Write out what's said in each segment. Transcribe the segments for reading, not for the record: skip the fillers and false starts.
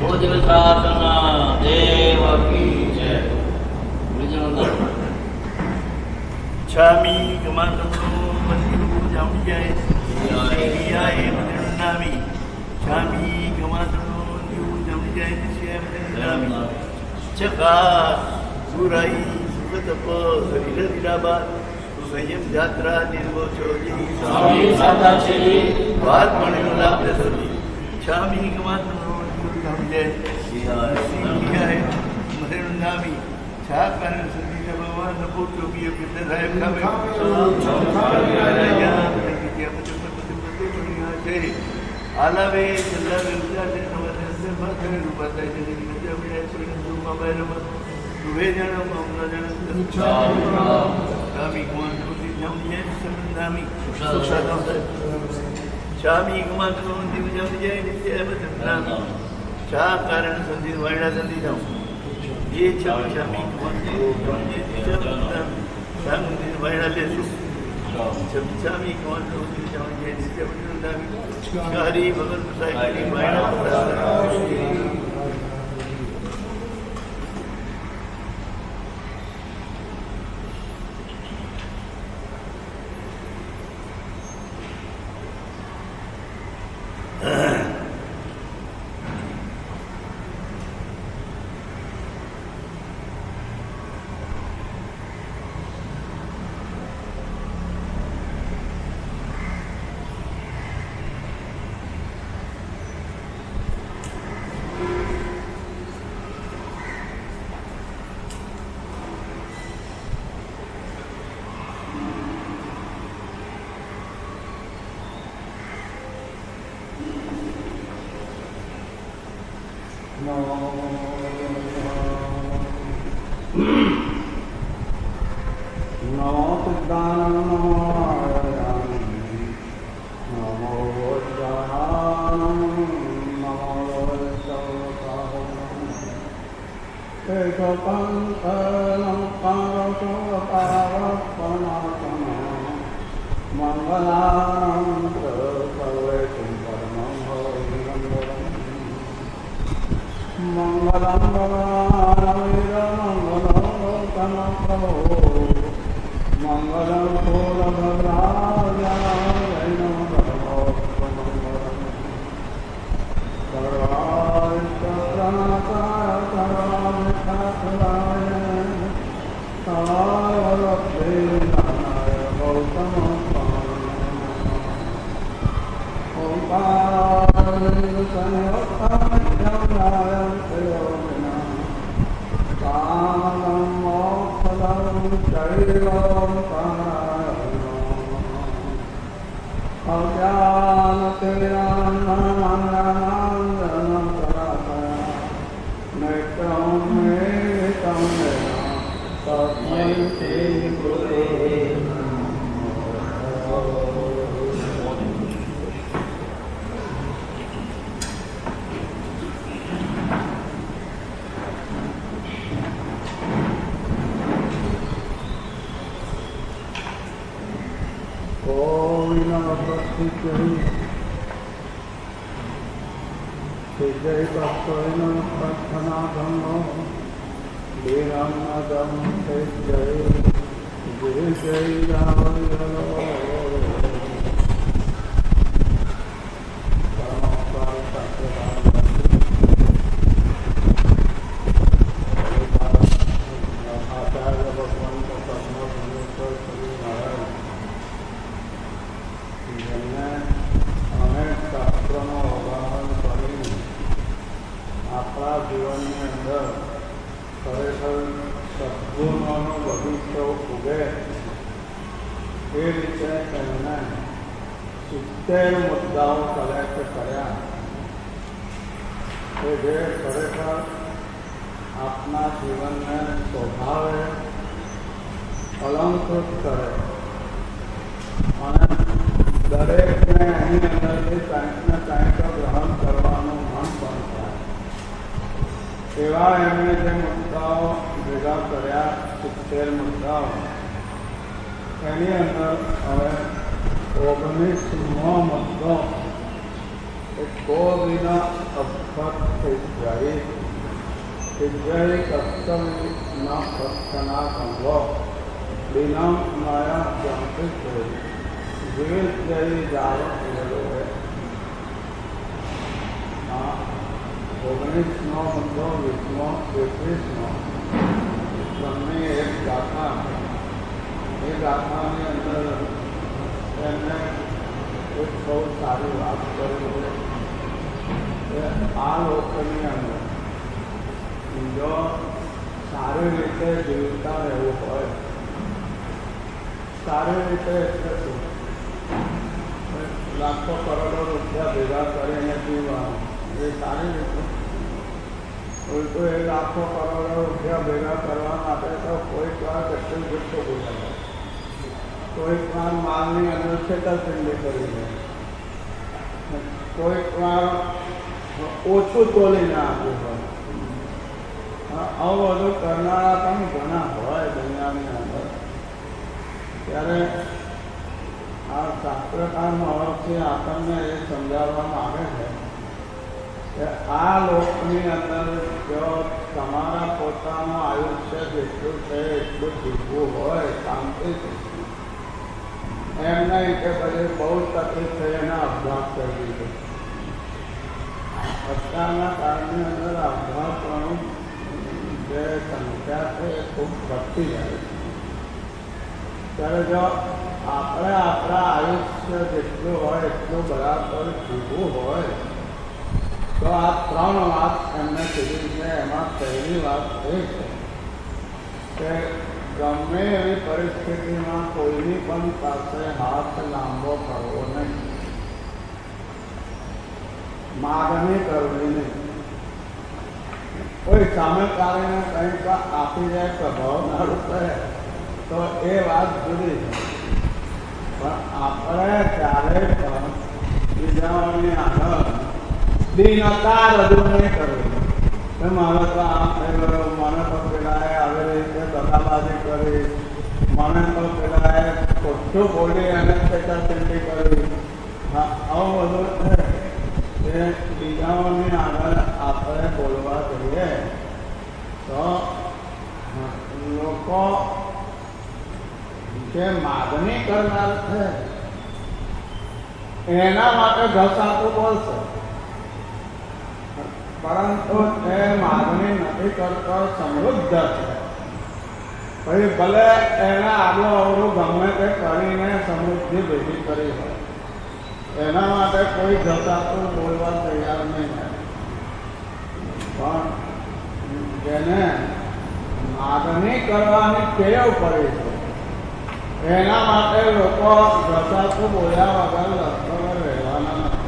ભોજન શાસના દેવકી છે. છામી ગમાતમનો મંદિર જામી જાય નામી છામી ગમાતમનો મંદિર જામી જાય નામી ચકા સુરાઈ સુગતપ શરીર દિલાબા સંયમ જાત્રા નિર્વો ચોજી સ્વામી સાદા છે વાત મળ્યો લાભ સદી છામી ગમાતમનો મંદિર જામી જાય નામી છા કારણ સદી ભગવાન પુત્ર બી પિતા સાહેબ ખાવે આલાવે ચલ્લાવે ઉજાડે નવરસે માથે રૂપાતા છે નિત્ય વિડે સુરન રૂપમાં બૈરમ તુવે જણ મમના જણ સ્વામી કોણ તુતિ જમજે સંદામી સુષાદો સ્વામી કુમાર નો દિવ જમજે નિત્ય બદનામી છા કારણ સંધિ વાયડા સંધિ જાઉં ये छामी वायड़ा लेसु छामी कौन हरी भगत साई वायड़ा એક ગો વિના અભ્યાસ થઈ જાય विद्यालय कष्टम न प्रस्थना संभव बिना माया जांत्रिक विद्यालय जावत है 19નો બંધો 20નો 21નો તમને એક ગાથા એ ગાથાની અંદર એમને એક બહુ સારી વાત કરી છે કે આ લોકોની અંદર જો સારી રીતે જીવતા રહેવું હોય સારી રીતે એટલે શું લાખો કરોડો રૂપિયા ભેગા કરીને જીવવાનું એ સારી રીતે ઉલટું એ લાખો કરોડો રૂપિયા ભેગા કરવા માટે તો કોઈક વાર કેટલું ગુસ્સો બોલાવે કોઈક વાર માલની અંદર છેતરપિંડી કરી દે કોઈક વાર ઓછું તોલીને આપવું હોય આવું બધું કરનારા પણ ઘણા હોય દુનિયાની અંદર ત્યારે આ શાસ્ત્રકાર મહર્ષિ આપણને એ સમજાવવા માંગે છે કે આ લોકની અંદર જો તમારા પોતાનું આયુષ્ય જેટલું છે એટલું જીવવું હોય શાંતિથી એમ નહીં કે પછી બહુ તકલીફ થઈ એને અભ્યાસ કરી દીધો અત્યારના કાળની અંદર અભ્યાસવાનું જે સંખ્યા છે એ ખૂબ વધતી જાય છે ત્યારે જો આપણે આપણા આયુષ્ય જેટલું હોય એટલું બરાબર જીવવું હોય તો આ 3 વાત એમને કીધી છે એમાં પહેલી વાત એ છે કે ગમે એવી પરિસ્થિતિમાં કોઈની પણ પાસે હાથ લાંબો કરવો નહીં માગણી કરવી નહીં કોઈ સામે કારણે કંઈક આપી જાય પ્રભાવના રૂપે તો એ વાત જુદી છે પણ આપણે ક્યારેય પણ બીજાઓની આગળ દીનતા રજૂ નહીં કરવી કે મારે તો આમ થઈ ગયો મને તો પેલાએ આવી રીતે દગાબાજી કરી મને તો પેલાએ ખોટું બોલી અને છેતરપિંડી કરી આવું બધું છે કે બીજાઓની આગળ આપણે બોલવા જઈએ તો લોકો જે માગણી કરનાર છે એના માટે ઘસાતું બોલશે પરંતુ તે માગણી નથી કરતો સમૃદ્ધ છે પછી ભલે એને આગળ અવળું ગમે તે કરીને સમૃદ્ધિ ભેગી કરી હોય એના માટે કોઈ ઘસાતું બોલવા તૈયાર નહીં થાય પણ જેને માગણી કરવાની ટેવ પડી છે એના માટે લોકો ઘસાતું બોલ્યા વગર લશ્કર રહેવાના નથી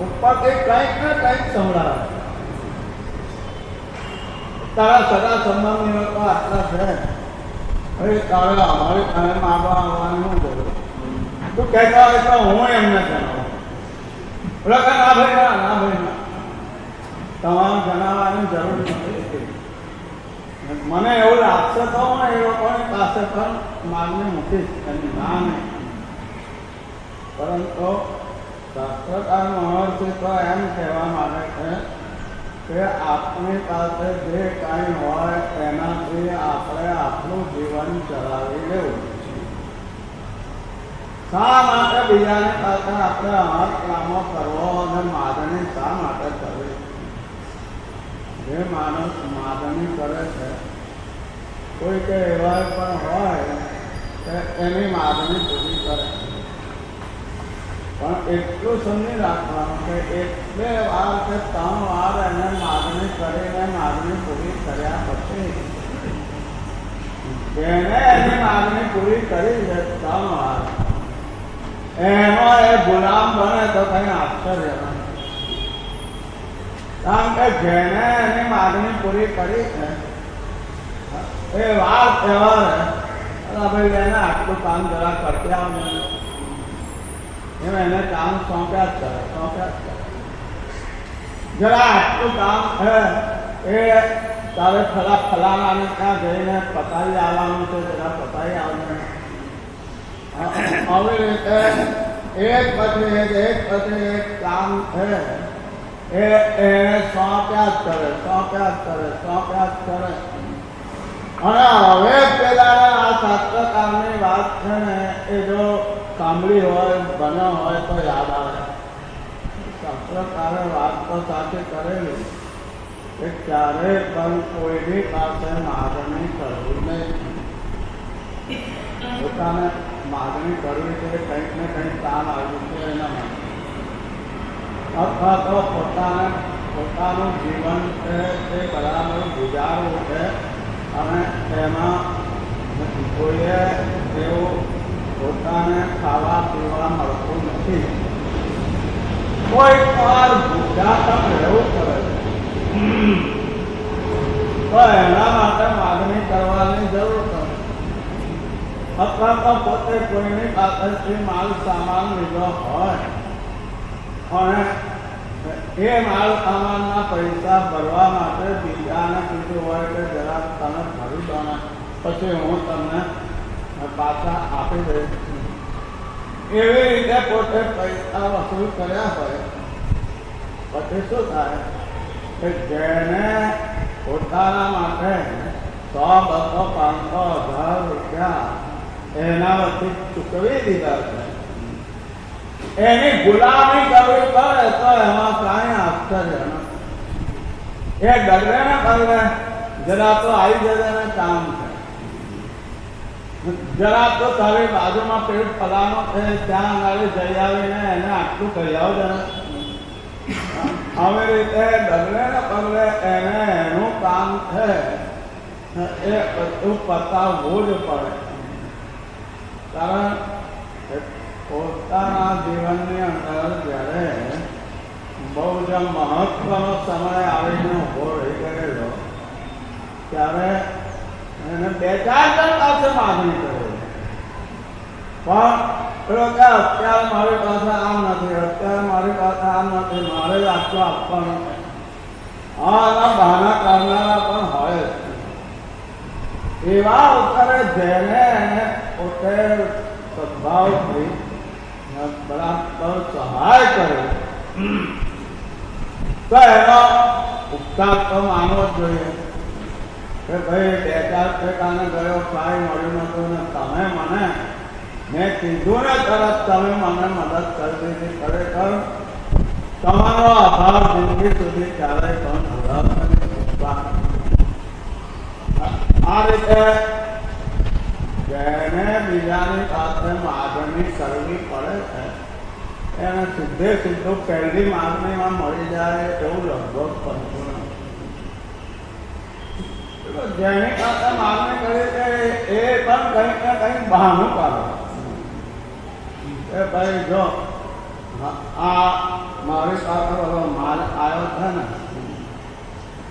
ઉપરથી કંઈક ને કંઈક સંભળાવે તારા સગા સંબંધીઓ તો આટલા છે ભાઈ તારે અમારી કાંઈ માગવા આવવાની શું જરૂર તું કહેતા હોય તો હું એમને જણાવું એટલે કે ના ભાઈ ના ભાઈ ના તમારે જણાવવાની જરૂર નથી મને એવું લાગશે તો હું એ લોકોની પાસે પણ માગણી મૂકીશ એની ના નહીં પરંતુ શાસ્ત્રકાર મહર્ષિ તો એમ કહેવા માંગે છે કે આપણી પાસે જે કાંઈ હોય એનાથી આપણે આપણું જીવન ચલાવી લેવું શા માટે બીજાની પાસે આપણે હાથ લાંબો કરવો અને માગણી શા માટે કરવી જે માણસ માગણી કરે છે કોઈ કે એવા પણ હોય કે એની માગણી પૂરી કરે પણ એટલું સમજી રાખવાનું કે એટલે વાર કે 3 વાર એને માગણી કરીને માગણી પૂરી કર્યા પછી જેને એની માગણી પૂરી કરી છે 3 વાર એનો એ ગુલામ બને તો કંઈ આશ્ચર્ય નથી કારણ કે જેને એની માગણી પૂરી કરી છે એ વાર તહેવારે ભાઈ એને આટલું કામ જરા કરતી આવને એમ એને કામ સોંપ્યા જ કરે જરા આટલું કામ છે એ તારે ફલાણાને ત્યાં જઈને પતાવી આવવાનું છે જરા પતાવી આવવાનું આવી રીતે એક પછી એક કામ છે એને સોંપ્યા જ કરે, સોંપ્યા જ કરે, સોંપ્યા જ કરે. અને હવે પેલા આ શાસ્ત્રકારની વાત છે ને એ જો સાંભળી હોય, બન્યો હોય તો યાદ આવે. શાસ્ત્રકારે વાત તો સાચી કરેલી કે ક્યારેય પણ કોઈની પાસે માગણી કરવી નહીં. પોતાને માગણી કરવી છે કંઈક ને કંઈક કામ આવ્યું છે એના માટે, અથવા તો પોતાનું જીવન છે તે બરાબર ગુજારવું છે અને એમાં કોઈએ એવું પોતાને ખાવા પીવા મળતું નથી. કોઈ વાર ભૂખ્યા પણ રહેવું પડે તો એના માટે માગણી કરવાની જરૂર પડે. અથવા તો પોતે કોઈની પાસેથી માલ સામાન લીધો હોય અને એ માલ સામાનના પૈસા ભરવા માટે બીજાને કીધું હોય કે જરા તમે ભરી દો ને પછી હું તમને પાછા આપી દઈશ. એવી રીતે પોતે પૈસા વસૂલ કર્યા હોય પછી શું થાય કે જેને પોતાના માટે 100, 200, 500, 1000 રૂપિયા એના વચ્ચે ચૂકવી દીધા છે, એની ગુલામી કરવી પડે તો એમાં કાંઈ આશ્ચર્ય નથી. એ ડગલે ને પગલે જરા તો આવી જશે ને કામ છે. જરા તો તારી બાજુમાં પેટ ફલાનો છે ત્યાં આગળ જઈ આવીને એને આટલું કહી આવો જરા. આવી રીતે ડગલે ને પગલે એને એનું કામ છે એ બધું પતાવવું જ પડે. કારણ પોતાના જીવનની અંદર જ્યારે બહુ જ મહત્વનો સમય આવીને ઉભો રહી ગયેલો ત્યારે એને 2-4 જણ પાસે માગણી કરેલી. પણ પેલો કે અત્યારે મારી પાસે આમ નથી, અત્યારે મારી પાસે આમ નથી, મારે જ આટલું આપવાનું છે. આના બહાના કરનારા પણ હોય જ. એવા અવસરે જેને એને પોતે સદભાવથી બરાબર સહાય કરે તો એનો ઉપકાર તો માનવો જ જોઈએ કે ભાઈ 2-4 ટકાને ગયો કાંઈ મળ્યું નતું ને તમે મને મેં કીધું ને તરત તમે મને મદદ કરી દીધી. ખરેખર તમારો આભાર જિંદગી સુધી ક્યારેય પણ ભૂલાશે નહીં. આ રીતે જેને બીજાની પાસે માગણી કરવી પડે છે એને સીધું પહેલી માગણીમાં મળી જાય એવું લગભગ બનતું નથી. જેની પાસે માગણી કરી છે એ પણ કંઈક ને કંઈક બહાનું કાઢે કે ભાઈ જો આ મારી પાસે બધો માલ આવ્યો છે ને,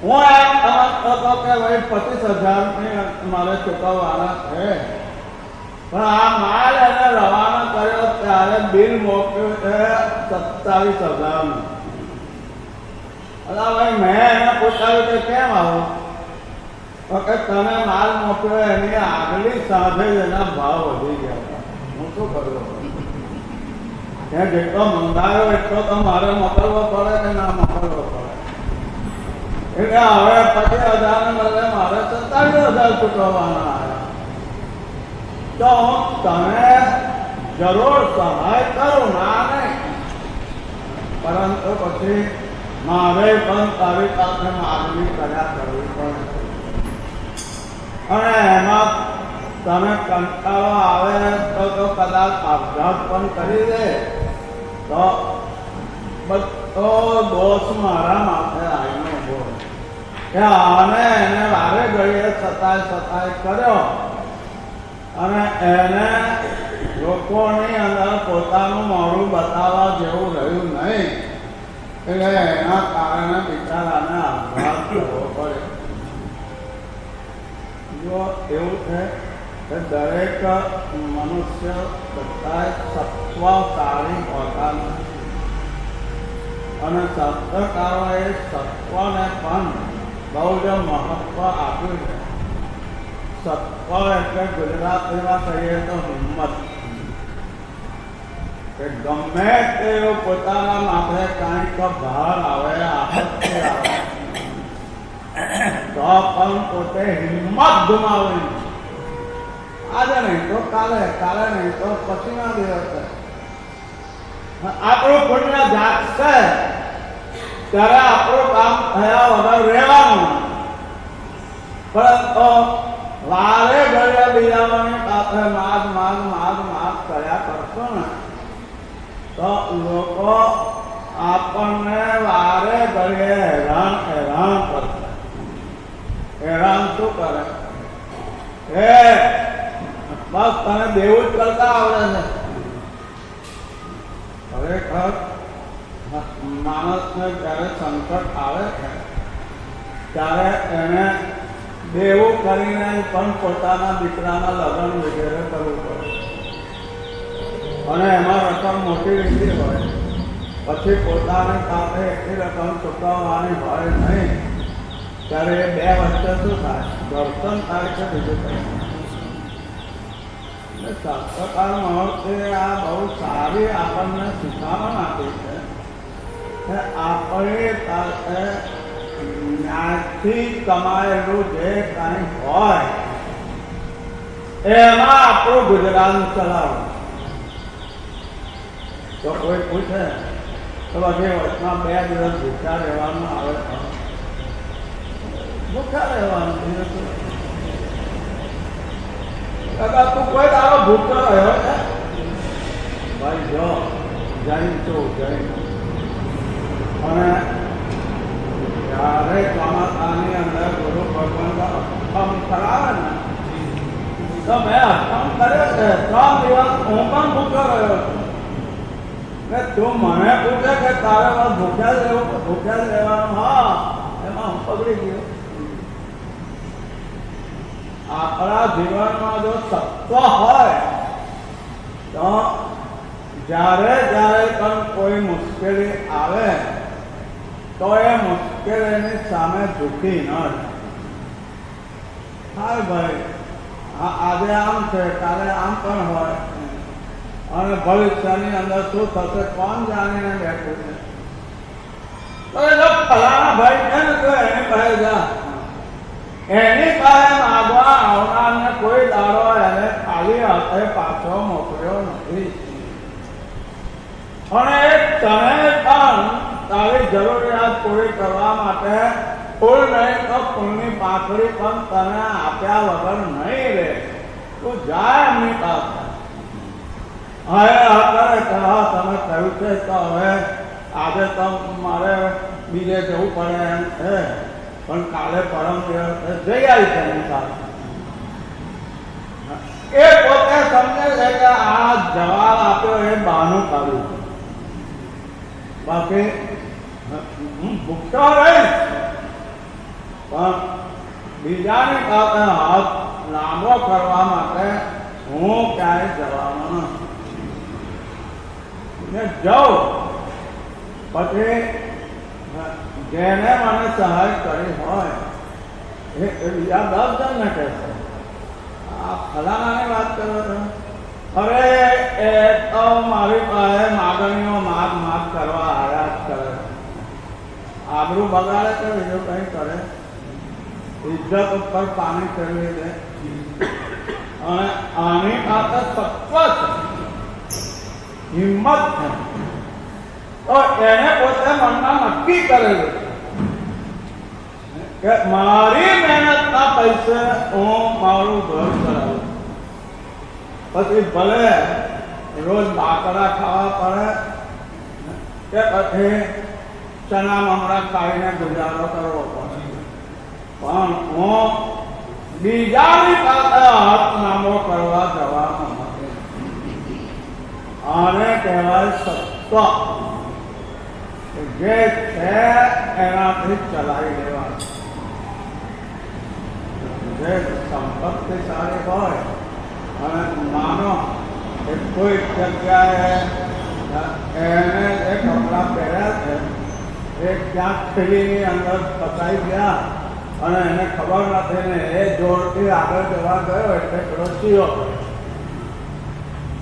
હું એમ સમજતો હતો કે ભાઈ 25,000 મારે ચૂકવવાના છે, પણ આ માલ એને રવાના કર્યો ત્યારે બિલ મોકલ્યું છે 27,000નું. ભાઈ મેં એને પૂછાયું કે કેમ આવો? તો કે તને માલ મોકલ્યો એની આગલી સાંજે જ એના ભાવ વધી ગયા હતા. હું શું કરું? ત્યાં જેટલો મંગાવ્યો એટલો તો મારે મોકલવો પડે કે ના મોકલવો પડે? એટલે હવે 25,000 ને બદલે મારે 27,000 ચૂકવવાના આવ્યા. તો હું તને જરૂર સહાય કરું, ના નહીં, પરંતુ પછી મારે પણ તારી પાસે માગણી કર્યા કરવી પડે. અને એમાં તને કંટાળો આવે તો કદાચ આપઘાત પણ કરી દે તો બધો દોષ મારા માથે આવીને ઉભો કે આને એને વારે ઘડીએ સતાય કર્યો અને એને લોકોની અંદર પોતાનું મોઢું બતાવવા જેવું રહ્યું નહીં, એટલે એના કારણે બિચારાને આપઘાત કરવો પડે. જો એવું છે કે દરેક મનુષ્ય બધા સત્વશાળી હોતા નથી અને શાસ્ત્રકારોએ સત્વને પણ બહુ જ મહત્વ આપ્યું છે. સત્વ એટલે ગુજરાતીમાં કહીએ તો હિંમત. કે ગમે તેવું પોતાના માથે કાંઈક ભાર આવે, આપત્તિ આવે, તો પણ પોતે હિંમત ગુમાવે નહીં. આજે નહીં તો કાલે, કાલે નહીં તો પછીના દિવસે આપણું પુણ્ય જાગશે ત્યારે આપણું કામ થયા વગર રહેવાનું. પરંતુ વારે ઘરે બીજાઓની પાસે માગ માગ માગ માગ કર્યા કરશો ને તો લોકો આપણને વારે ઘડીએ હેરાન કરશે. હેરાન શું કરે? બસ તને દેવું જ કરતા આવડે છે. ખરેખર માણસને જ્યારે સંકટ આવે છે ત્યારે એને દેવું કરીને પણ પોતાના દીકરાના લગ્ન વગેરે કરવું પડે અને એમાં રકમ મોટી લીધી હોય પછી પોતાની પાસે એટલી રકમ ચૂકવવાની હોય નહીં ત્યારે એ બે વચ્ચે શું થાય? દર્શન થાય છે, બીજું કંઈ. શાસ્ત્રકાર મહર્ષિએ આ બહુ સારી આપણને શિખામણ આપી છે કે આપણે પાસે જ્ઞાનથી કમાયેલું જે કાંઈ હોય એમાં આપણું ગુજરાન ચલાવવું. તો કોઈ પૂછે તો બધી વર્ષમાં 2 દિવસ ભૂખ્યા રહેવાનું આવે તો ભૂખ્યા રહેવાનું. કાકા તું કોઈ તારો ભૂખ્યો રહ્યો છે? ભાઈ જો જૈન છું, જૈન. અને જ્યારે ચોમાસાની અંદર ગુરુ ભગવાન અષ્ટમ કરાવે ને તો મેં અષ્ટમ કર્યો છે. 3 દિવસ હું પણ ભૂખ્યો રહ્યો છું. ને તું મને પૂછે કે તારે બસ ભૂખ્યા જ રહેવાનું? હા, એમાં હું પકડી ગયો. આપણા જીવનમાં જો સત્વ હોય તો જ્યારે પણ કોઈ મુશ્કેલી આવે તો એ મુશ્કેલીની સામે ઝૂકી ન રહે. હા ભાઈ, આજે આમ છે, કાલે આમ પણ હોય અને ભવિષ્યની અંદર શું થશે કોણ જાણીને બેઠું છે. તો એ જો ફલાણા ભાઈ છે ને તો એની પાસે જા. એની પાસે માગવા આવનારને કોઈ દાડો એને ખાલી હાથે પાછો મોકલ્યો નથી. અને તને પણ તારી જરૂરિયાત પૂરી કરવા માટે ફૂલ નહીં તો ફૂલની પાંખડી પણ તને આપ્યા વગર નહીં રહે. તું જાય એમની પાસે. હવે અત્યારે તમે કહ્યું છે તો હવે આજે તો મારે બીજે જવું પડે એમ છે, પણ કાલે પરમ દિવસે જઈ આવી છે એની સાથે. એ પોતે સમજે છે કે આ જવાબ આપ્યો એ બહાનું કાઢ્યું છે. બાકી ભૂખ્યો રહીશ પણ બીજાની પાસે હાથ લાંબો કરવા માટે હું ક્યાંય જવાનો નથી. જાઉં પછી જેને મને સહાય કરી હોય એ બીજા 10 જણને કહેશે આ ફલાણાની વાત કરો છો. અરે એ તો મારી પાસે માગણીઓ માગ કરવા આવ્યા જ કરે. આબરૂ બગાડે તો બીજું કંઈ કરે. ઇજ્જત ઉપર પાણી ફેરવી દે. અને આની પાસે સત્વ છે, હિંમત છે, તો એને પોતે મનમાં નક્કી કરેલું કે મારી મહેનતના પૈસે હું મારું ઘર ચલાવું. પછી ભલે રોજ બાકડા ખાવા પડે કે પછી ચના મમરા ખાઈને ગુજારો કરવો પડે, પણ હું બીજાની પાસે હાથ લાંબો કરવા જવાનો નથી. આને કહેવાય સત્વ. જે છે એનાથી ચલાવી લેવાનું. જે સંપત્તિ સારી હોય અને માનો એ કોઈ જગ્યાએ એને જે કપડાં પહેર્યા છે એ ક્યાંક થેલીની અંદર ફસાઈ ગયા અને એને ખબર નથી ને એ જોરથી આગળ જવા ગયો એટલે પેલો ચીરો પડ્યો.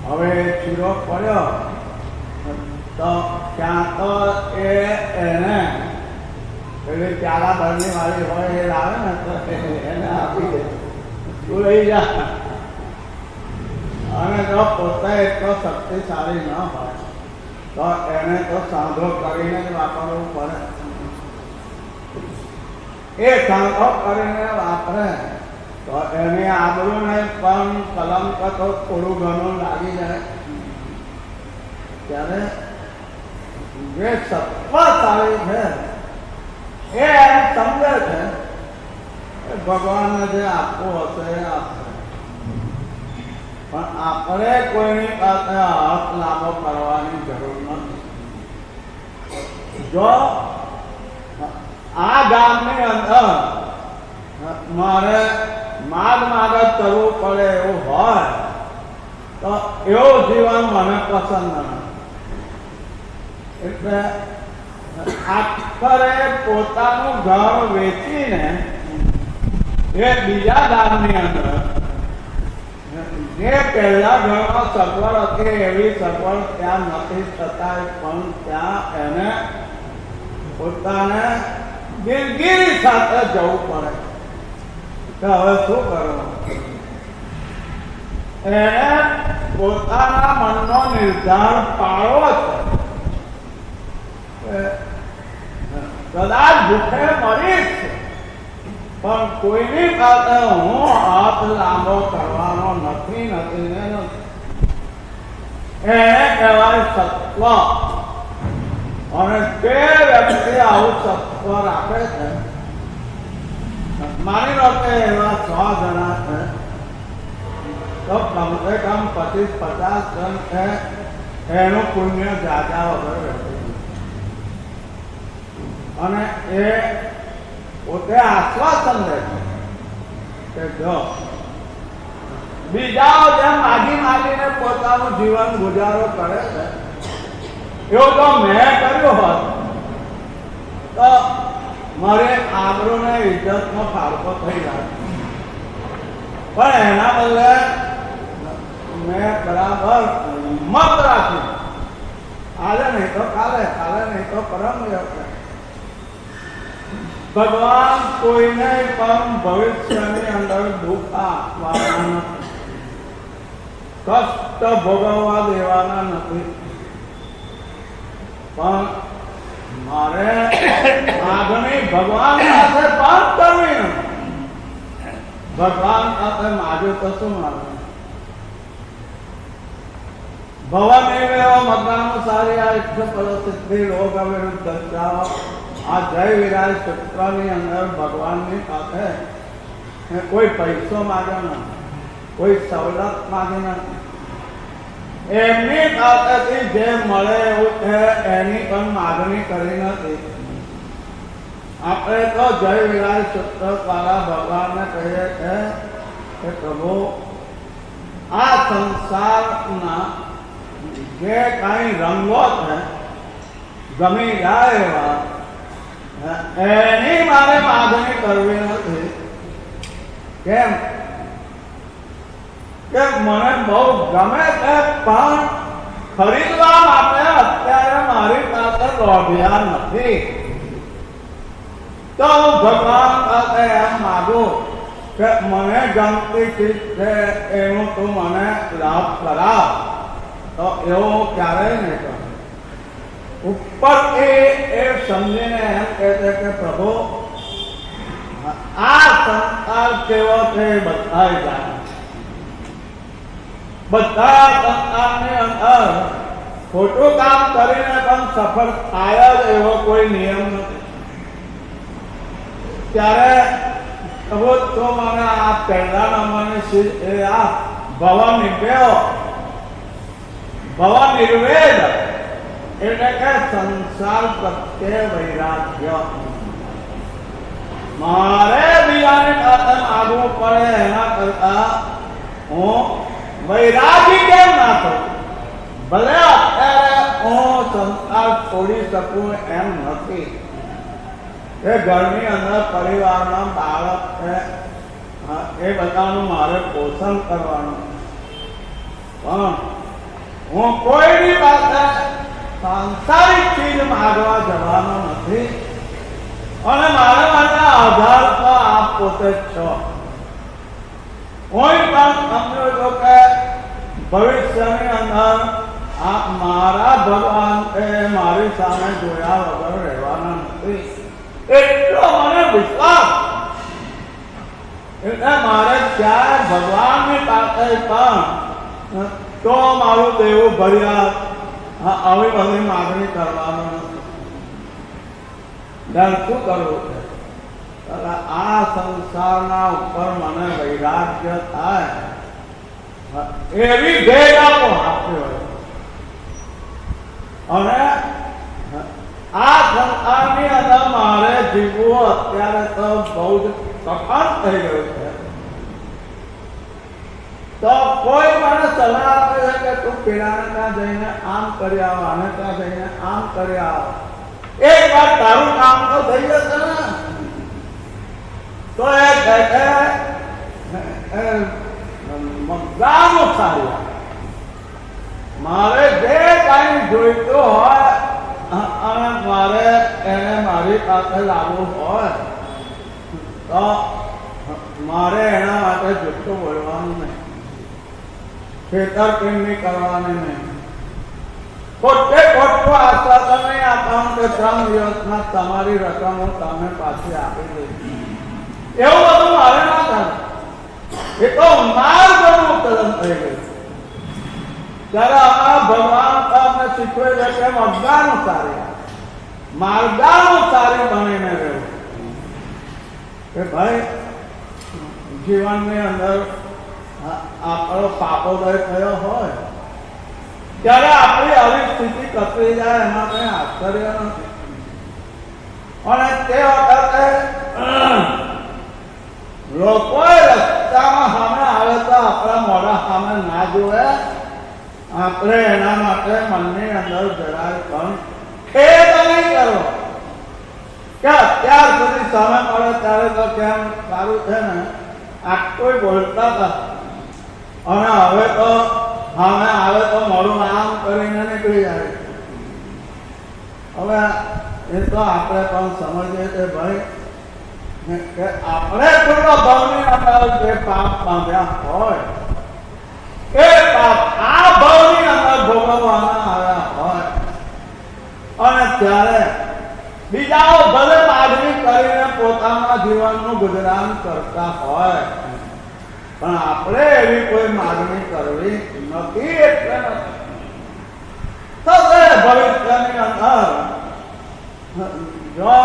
હવે ચીરો પડ્યો તો ત્યાં તો એને પેલી પ્યાલા બરની વાળી હોય એ લાવે ને તો એને આપી દે, તું લઈ જા. અને જો પોતે એટલો શક્તિશાળી ન હોય તો એને તો સાંધો કરીને જ વાપરવું પડે. એ સાંધો કરીને વાપરે તો એની આબરૂને પણ કલંક તો થોડું ઘણું લાગી જાય. ત્યારે જે સત્વશાળી છે એ એમ સમજે છે કે ભગવાનને જે આપવું હશે એ આપશે, પણ આપણે કોઈની પાસે હાથ લાંબો કરવાની જરૂર નથી. જો આ ગામની અંદર મારે માગ જ કરવું પડે એવું હોય તો એવું જીવન મને પસંદ નથી. એટલે આખરે પોતાનું ઘર વેચીને એ બીજા ગામની અંદર જે પહેલા ઘરમાં સગવડ હતી એવી સગવડ ત્યાં નથી, છતાંય પણ ત્યાં એને પોતાને દિલગીરી સાથે જવું પડે કે હવે શું કરવું. એને પોતાના મનનો નિર્ધાર પાડવો છે. કદાચ ભૂખે મરીશ પણ કોઈની પાસે હું હાથ લાંબો કરવાનો નથી ને એને કહેવાય સત્વ. અને તે વ્યક્તિ આવું સત્વ રાખે છે, માની લો કે એવા 100 જણા છે તો કમસે કમ 25-50 જણ છે એનું પુણ્ય જાજા વગર રહેતું. અને એ પોતે આશ્વાસન લે છે કે જો બીજાઓ જેમ માગીને પોતાનું જીવન ગુજારો કરે છે એવું તો મેં કર્યું હોત તો મારે આબરૂને ઇજ્જતનો ફાળકો થઈ જાય. પણ એના બદલે મેં બરાબર મત રાખી, આજે નહીં તો કાલે, કાલે નહીં તો પરમ દિવસે. ભગવાન કોઈને પણ ભવિષ્યની અંદર દુઃખ આપવાના નથી, કષ્ટ ભોગવવા દેવાના નથી. પણ મારે માગણી ભગવાન સાથે પણ કરવી નથી. ભગવાન સાથે માગ્યું તો શું માગવું? ભવનેવેવ મગ્નાનુસારી આ સિદ્ધિ લોક વિરુદ્ધ દર્શાવો. આ જય વિરાજ સૂત્રની અંદર ભગવાનની પાસે કોઈ પૈસો માગે નથી, કોઈ સવલત માગે નથી. એમની પાસેથી જે મળે એવું છે એની પણ માગણી કરી નથી. આપણે તો જય વિરાજ સૂત્ર દ્વારા ભગવાનને કહીએ છીએ કે પ્રભુ આ સંસારના જે કાંઈ રંગો છે ગમી જાય એવા એની મારે માગણી કરવી નથી. કેમ કે મને બહુ ગમે છે પણ ખરીદવા માટે અત્યારે મારી પાસે લોભિયા નથી. તો હું ભગવાન પાસે એમ માગું કે મને ગમતી ચીજ છે એનું તું મને લાભ કરાવ. તો એવું ક્યારેય નહીં કરું. ઉપરથી એ સમજીને એમ કહે છે કે પ્રભુ આ સંસાર કેવો છે બધા જાણે. બધા સંસારની અંદર ખોટું કામ કરીને પણ સફળ થાય જ એવો કોઈ નિયમ નથી. ત્યારે પ્રભુ તો મને આ પહેલા નંબરની એ આ ભવ નિર્વેદ, ભવ નિર્વેદ એટલે કે સંસાર પ્રત્યે વૈરાગ્ય. મારે બીજાની પાસે માગવું પડે એના કરતા હું વૈરાગી કેમ ના થઉં? ભલે અત્યારે હું સંસાર છોડી શકું એમ નથી. એ ઘરની અંદર પરિવારના બાળક છે એ બધાનું મારે પોષણ કરવાનું. પણ હું કોઈની પાસે સાંસારિક ચીજ માગવા જવાનો નથી અને મારા માટે આધાર તો આપ પોતે જ છો. કોઈ પણ સમજો છો કે ભવિષ્યની અંદર આપ મારા ભગવાન એ મારી સામે જોયા વગર રહેવાના નથી એટલો મને વિશ્વાસ. એટલે મારે ક્યારે ભગવાનની પાસે પણ તો મારું દેવું ભર્યા આવી બધી માગણી કરવાનો નથી. શું કરવું છે? આ સંસારના ઉપર મને વૈરાગ્ય થાય એવી ભેટ આપો આપ્યો અને આ સંસારની અંદર મારે જીવવું અત્યારે તો બહુ જ કઠણ થઈ ગયું છે. તો કોઈ મને સલાહ આપે છે કે તું પેલાને ત્યાં જઈને આમ કરી આવ, આને ત્યાં જઈને આમ કરી આવ, એક વાર તારું કામ તો થઈ જશે ને. તો એ કહે મગજાનું સારું મારે જે કાંઈ જોઈતું હોય અને મારે એને મારી પાસે લાવવું હોય તો મારે એના માટે જુઠ્ઠું બોલવાનું નહીં, છેતરપિંડી કરવાની નહીં, ખોટે ખોટું આશ્વાસન નહીં આપવાનું કે 3 દિવસમાં તમારી રકમ હું તમે પાછી આપી દઈશ. એવું બધું મારે ના થાય. એ તો માર્ગનું ઉત્તલન થઈ ગયું. ત્યારે અમારા ભગવાન તમને શીખવે છે કે મગજાનુસારી માર્ગાનુસારી બનીને રહેવું. કે ભાઈ જીવનની અંદર આપણો પાપોદય થયો હોય ત્યારે આપણી આવી સ્થિતિ કતરી જાય એમાં કઈ આશ્ચર્ય નથી. અને તે વખતે લોકોએ રસ્તામાં સામે આવે તો આપણા મોઢા સામે ના જોવે. આપણે એના માટે મનની અંદર જરાય પણ ખેદ નહીં કરો કે અત્યાર સુધી સમય મળે ત્યારે તો કેમ સારું છે ને આટલું બોલતા હતા અને હવે તો સામે આવે તો મોડું આમ કરીને નીકળી જાય. હવે એ તો આપણે પણ સમજીએ કે ભાઈ કે આપણે પૂર્વ ભાવની અંદર જે પાપ બાંધ્યા હોય એ પાપ આ ભાવની અંદર ભોગવવાના આવ્યા હોય અને ત્યારે બીજાઓ ભલે માગણી કરીને પોતાના જીવનનું ગુજરાન કરતા હોય પણ આપણે એવી કોઈ માગણી કરવી નથી. એટલે ભવિષ્યની અંદર જો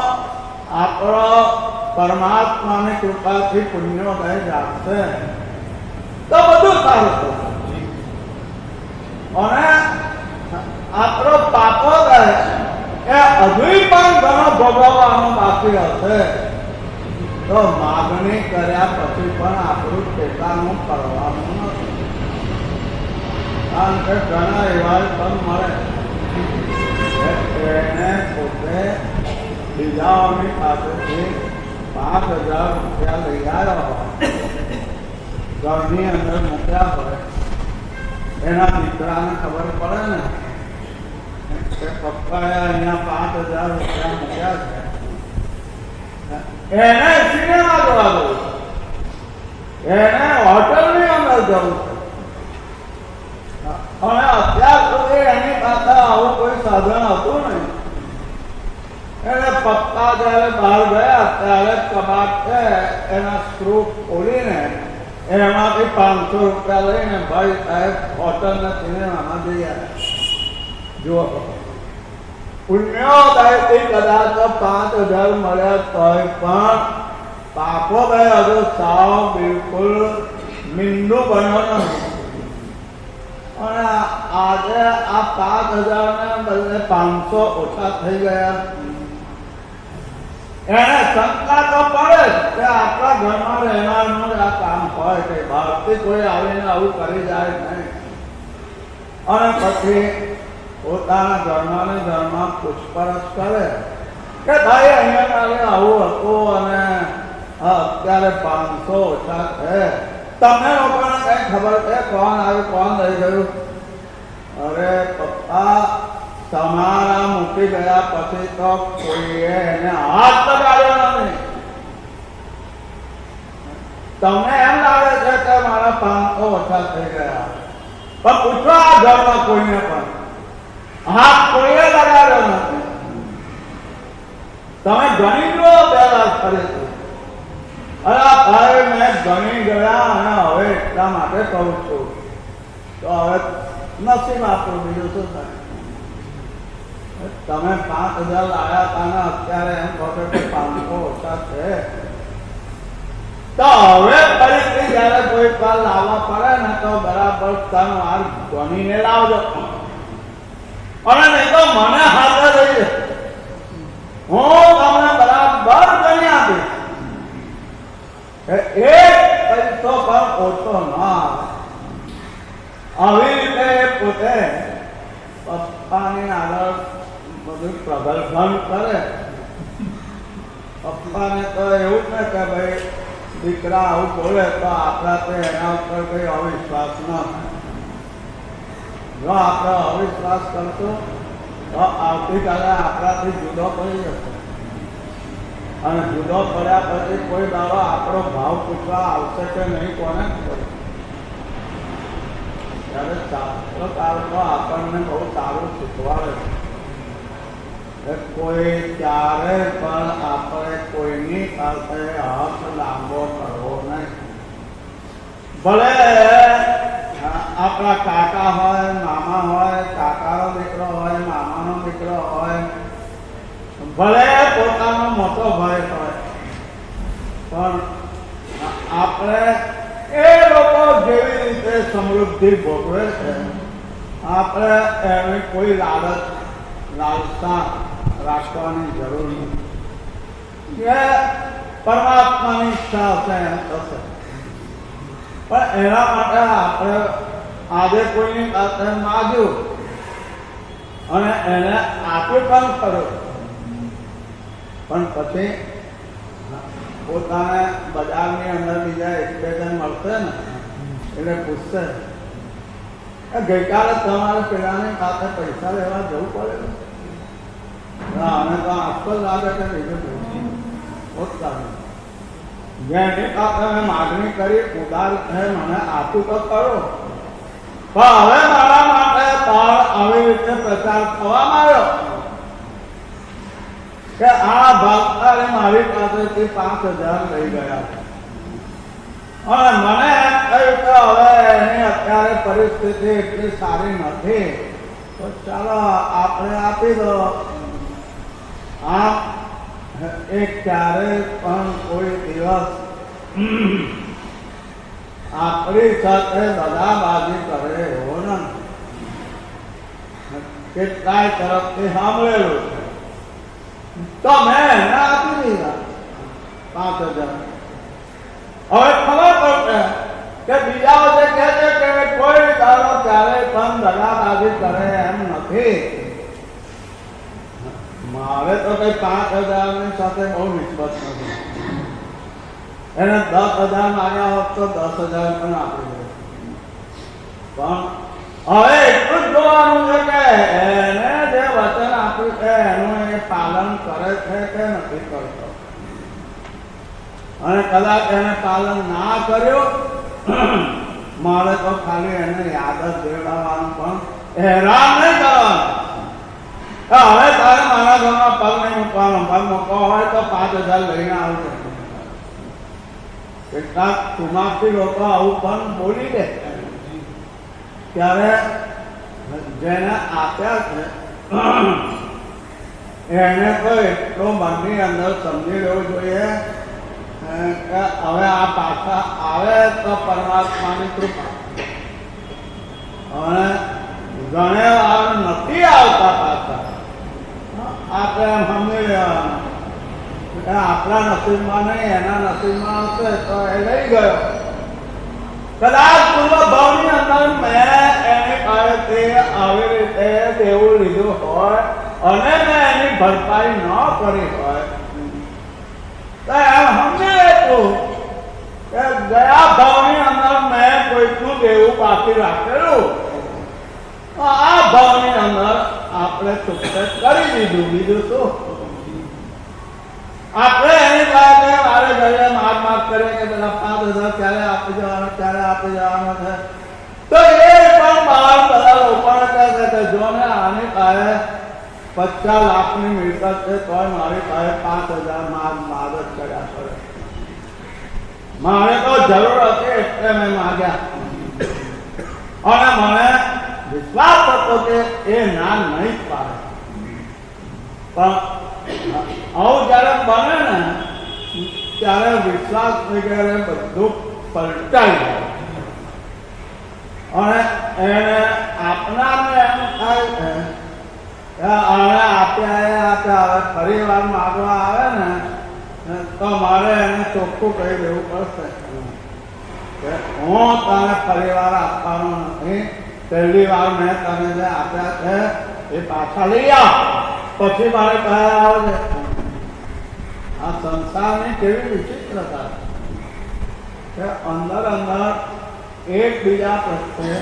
આપણો પરમાત્માની કૃપાથી પુણ્યોદય જાગશે તો બધું સારું થશે અને આપણો પાપોદય એ હજુ પણ ઘણો ભોગવવાનો બાકી હશે તો માગણી કર્યા પછી પણ આપણું પોતાનું કરવાનું નથી. કારણ કે ઘણા એવા પણ મળે એને પોતે બીજાઓની પાસેથી 5,000 રૂપિયા લઈ આવ્યા હોય, ઘરની અંદર મૂક્યા હોય, એના દીકરાને ખબર પડે ને કે પપ્પાએ અહીંયા 5,000 રૂપિયા મૂક્યા છે, એને સિનેમા જોવા જવું છે, એને હોટલની અંદર જવું છે અને અત્યાર સુધી એની પાસે આવું કોઈ સાધન હતું નહીં. એટલે પપ્પા જયારે બહાર ગયા ત્યારે કબાટ છે એના સ્ક્રૂ ખોલીને એમાંથી 500 રૂપિયા લઈને ભાઈ સાહેબ હોટલના સિનેમામાં જઈ આવ્યા. જુઓ પુણ્યોદયથી કદાચ 5,000 મળ્યા તોય પણ પાપોદય હજુ સાવ બિલકુલ મીંડું બન્યો નથી અને આજે આ 5,000 ને બદલે 500 ઓછા થઈ ગયા. એને શંકા તો પડે કે આપણા ઘરમાં રહેનારનું આ કામ હોય કે બહારથી કોઈ આવીને આવું કરી જાય નહીં અને પછી પોતાના ઘરમાં પૂછપરછ કરે કે ભાઈ અહીંયા કાલે આવું હતું અને અત્યારે 500 ઓછા છે, તમને લોકોને કઈ ખબર છે કોણ આવ્યું કોણ રહી ગયું? અરે પપ્પા તમારા મૂકી ગયા પછી તો કોઈએ એને હાથ લગાડ્યો નથી. તમને એમ લાગે છે કે મારા 500 ઓછા થઈ ગયા, પણ પૂછો આ ઘરમાં કોઈને પણ હાથ કોઈએ લગાડ્યો નથી. તમે ગણી લો પહેલા ફરીથી. અરે ભાઈ મેં ગણી ગયા અને હવે એટલા માટે કહું છું. તો હવે નસીબ આપણું બીજું શું થાય? તમે 5000 લાયા હતા ને અત્યારે એમ કહો કે 500 ઓછા છે. તો હવે ફરીથી જયારે કોઈ વાર લાવવા પડે ને તો બરાબર 3 વાર ગણીને લાવજો. અને નહીં તો મને હાથે રહી જાય, હું તમને બરાબર ગણી આપીશ. એક પૈસો પણ ઓછો ના આવે. આવી રીતે પોતે પપ્પાની આગળ બધું પ્રગલ્ભન કરે. પપ્પાને તો એવું જ ને કે ભાઈ દીકરા આવું બોલે તો આપણાથી એના ઉપર કઈ અવિશ્વાસ ન થાય. જો આપણે અવિશ્વાસ કરશું તો આવતીકાલે આપણાથી જુદો પડી જશે. અને જુદો પડ્યા પછી કોઈ દાડો આપણો ભાવ પૂછવા આવશે કે નહીં કોને ખબર. ત્યારે શાસ્ત્રકારો આપણને બહુ સારું શીખવાડે છે. કોઈ ક્યારે પણ આપણે કોઈની પાસે હાથ લાંબો કરવો નહીં. ભલે આપણા કાકા હોય, મામા હોય, કાકાનો દીકરો હોય, મામાનો દીકરો હોય, ભલે પોતાનો મોટો ભાઈ હોય, પણ આપણે એ લોકો જેવી રીતે સમૃદ્ધિ ભોગવે છે આપણે એની કોઈ લાલસા રાખવાની જરૂર નથી. કે પરમાત્માની ઈચ્છા હશે એમ થશે. પણ એના માટે આપણે આજે કોઈની પાસે માગ્યું અને એને આપ્યું પણ ખરું, પણ પછી પોતાને બજારની અંદર બીજા 1-2 જણ મળશે ને એટલે પૂછશે ગઈકાલે તમારે પેલાની પાસે પૈસા લેવા જવું પડે. અમે તો આંખો લાગે કે બીજું પોતાનું જેની પાસે મેં માગણી કરી ઉદાર છે મને આપું તો કરો. પણ હવે મારા માટે આવી રીતે પ્રચાર થવા માંડ્યો કે આ ભાગતારે મારી પાસેથી 5000 લઈ ગયા અને મને એમ કહ્યું કે હવે એની અત્યારે પરિસ્થિતિ એટલી સારી નથી તો ચાલો આપણે આપી દો. આમ એ ક્યારે પણ કોઈ દિવસ આપણી સાથે દગાબાજી કરે એવો નથી. કેટલાય તરફથી સાંભળેલું છે તો મેં એને આપી દીધા 5000. હવે ખબર પડશે કે બીજાઓ જે કહે છે કે કોઈ દાડો ક્યારે પણ દગાબાજી કરે એમ નથી. મારે તો કઈ 5000 ની સાથે બહુ નિસ્બત નથી. એને 10,000 માંગ્યા હોત તો 10,000 પણ આપી દે. પણ હવે એટલું જ જોવાનું છે કે એને જે વચન આપ્યું છે એનું એ પાલન કરે છે કે નથી કરતો. અને કદાચ એને પાલન ના કર્યું મારે તો ખાલી એને યાદ જ દેવડાવવાનું, પણ હેરાન નહીં કરવાનું. હવે તારે મારા ઘરમાં પગ નહીં મૂકવાનો. પગ મૂકવો હોય તો 5000 લઈને આવજો. કેટલાક સુમાખી લોકો આવું પણ બોલી દે. ત્યારે જેને આપ્યા છે એને તો એટલો મનની અંદર સમજી લેવું જોઈએ કે હવે આ પાછા આવે તો પરમાત્માની કૃપા. અને ઘણે વાર નથી આવતા પાછા. આપણે એમ સમજી લેવાનું કે આપણા નસીબમાં નહીં એના નસીબમાં હશે તો એ લઈ ગયો. કદાચ પૂર્વ ભાવની અંદર મેં એની પાસેથી આવી રીતે દેવું લીધું હોય અને મેં એની ભરપાઈ ન કરી હોય તો એમ સમજી લેતું કે ગયા ભાવની અંદર મેં કોઈકનું દેવું બાકી રાખેલું, આ ભાવની અંદર આપણે ચૂકતે કરી દીધું, બીજું શું? આપણે એની પાસે મારે ઘરે માગ કરીએ કે પેલા 5,000 ક્યારે આપી જવાનો, ક્યારે આપી જવાનો છે, તો એ પણ બહાર બધા લોકોને કહે છે કે જો ને આની પાસે 50 લાખની મિલકત છે તો મારી પાસે 5,000 માગ જ કર્યા કરે. મારે તો જરૂર હતી એટલે મેં માગ્યા અને મને વિશ્વાસ હતો કે એ ના નહીં પાડે. પણ આવું જ્યારે બને ને ત્યારે વિશ્વાસ વગેરે બધું પલટાઈ જાય અને એને આપનારને એમ થાય કે આને આપ્યા હવે ફરી વાર માગવા આવે ને તો મારે એને ચોખ્ખું કહી દેવું પડશે કે હું તને ફરી વાર આપવાનો નથી, પહેલી વાર મેં તને જે આપ્યા છે એ પાછા લઈ આવ, પછી મારે કહે આવે છે. આ સંસારની કેવી વિચિત્રતા કે અંદર એકબીજા પ્રત્યે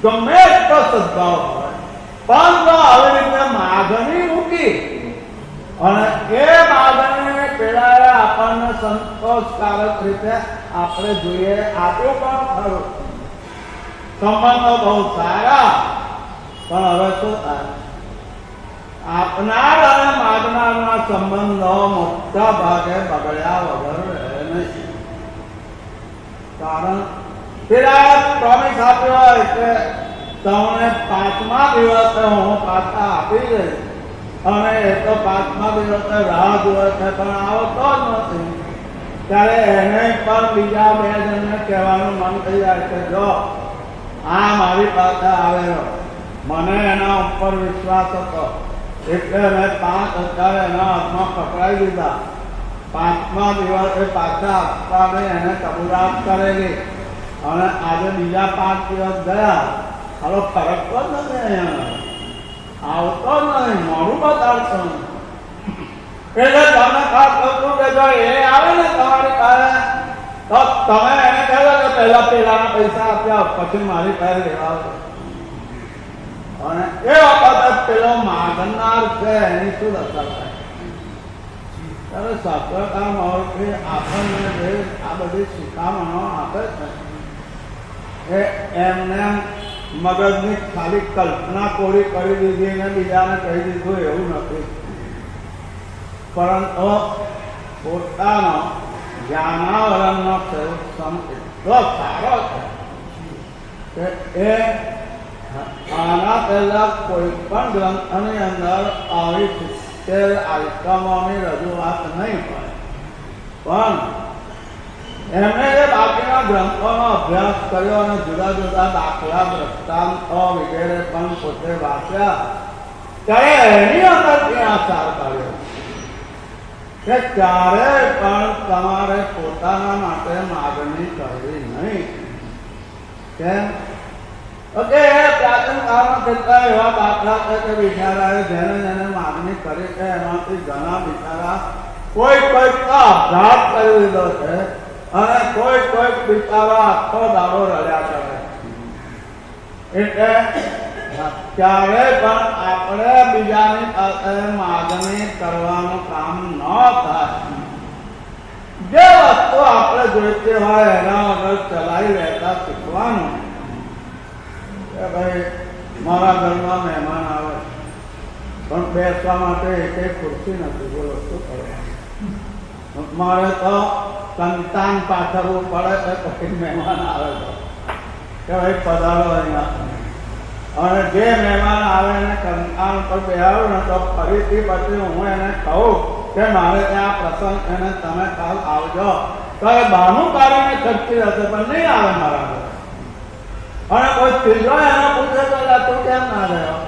ગમે એટલો સદભાવ હોય પણ જો આવી રીતે માગણી મૂકી અને એ માગણી પેલા આપણને સંતોષકારક રીતે આપણે જોઈએ આપ્યું પણ ખરું, સંબંધો બહુ સારા, પણ હવે શું થાય? આપનાર અને માગનારના સંબંધો મોટા ભાગે બગડ્યા વગર રહે નહીં. કારણ પેલા પ્રોમિસ આપ્યો હોય કે તમને 5મા દિવસે હું પાછા આપી દઈશ અને એ તો 5મા દિવસે રાહ જુએ છે પણ આવતો જ નથી, ત્યારે એને પણ બીજા 2 જણને કહેવાનું મન થઈ જાય કે જો આ મારી પાસે આવેલો, મને એના ઉપર વિશ્વાસ હતો એટલે મેં 5,000 એના હાથમાં પકડાઈ દીધા, 5મા દિવસે પાછા આપવાની એને કબૂલાત કરેલી અને આજે બીજા 5 દિવસ ગયા, હાલો ફરક તો જ નથી, અહીંયા આવતો જ નહીં, મોડું બતાડશો એટલે તમે ખાસ કહું કે જો એ આવે ને તમારી પાસે તો તમે એને કહેજો કે પહેલા પેલાના પૈસા આપ્યા પછી મારી પાસે લેવા આવજો. અને એ વખતે પેલો માગનાર છે એની શું દશા થાય? ત્યારે સત્રતા મહોત્સવે આપણને જે આ બધી શિખામણો આપે છે એ એમને મગજની ખાલી કલ્પના કોરી કરી દીધી ને બીજાને કહી દીધું એવું નથી, પરંતુ પોતાનો જ્ઞાનાવરણનો સમ એટલો સારો છે કે એ આના પહેલા કોઈ પણ ગ્રંથની અંદર આવી 70 આઈટમોની રજૂઆત નહીં હોય, પણ એમણે એ બાકીના ગ્રંથોનો અભ્યાસ કર્યો અને જુદા જુદા દાખલા દ્રષ્ટાંતો વગેરે પણ પોતે વાંચ્યા ત્યારે એની અંદરથી આ સાર કાઢ્યો કે ક્યારે પણ તમારે પોતાના માટે માગણી કરવી નહીં. કેમ? ઓકે, પ્રાચીન કાળમાં કેટલા એવા દાખલા છે કે બિચારાએ જેને માગણી કરી છે એમાંથી ઘણા બિચારા કોઈ તો અપઘાત કરી લીધો છે અને કોઈ બિચારા આખો દાડો રડ્યા કરે. એટલે ક્યારે પણ આપણે બીજાની પાસે માગણી કરવાનું કામ ન થાય. જે વસ્તુ આપણે જોઈતી હોય એના વગર ચલાવી લેતા શીખવાનું કે ભાઈ મારા ઘરમાં મહેમાન આવે પણ બેસવા માટે એક ખુરશી નથી, બોલો શું કરવાનું? મારે તો સંતાન પાથરવું પડે છે પછી મહેમાન આવે તો કે ભાઈ પધારો અહીંયા, અને જે મહેમાન આવે એને કંકાન પર બેહાડું ને તો ફરીથી પછી હું એને કહું કે મારે ત્યાં પ્રસંગ એને તમે કાલ આવજો તો એ બહાનું કારણે ખર્ચી હશે પણ નહીં આવે મારા ઘરે. અને કોઈ ત્રીજો એને પૂછે તો તું કેમ ના રહ્યો?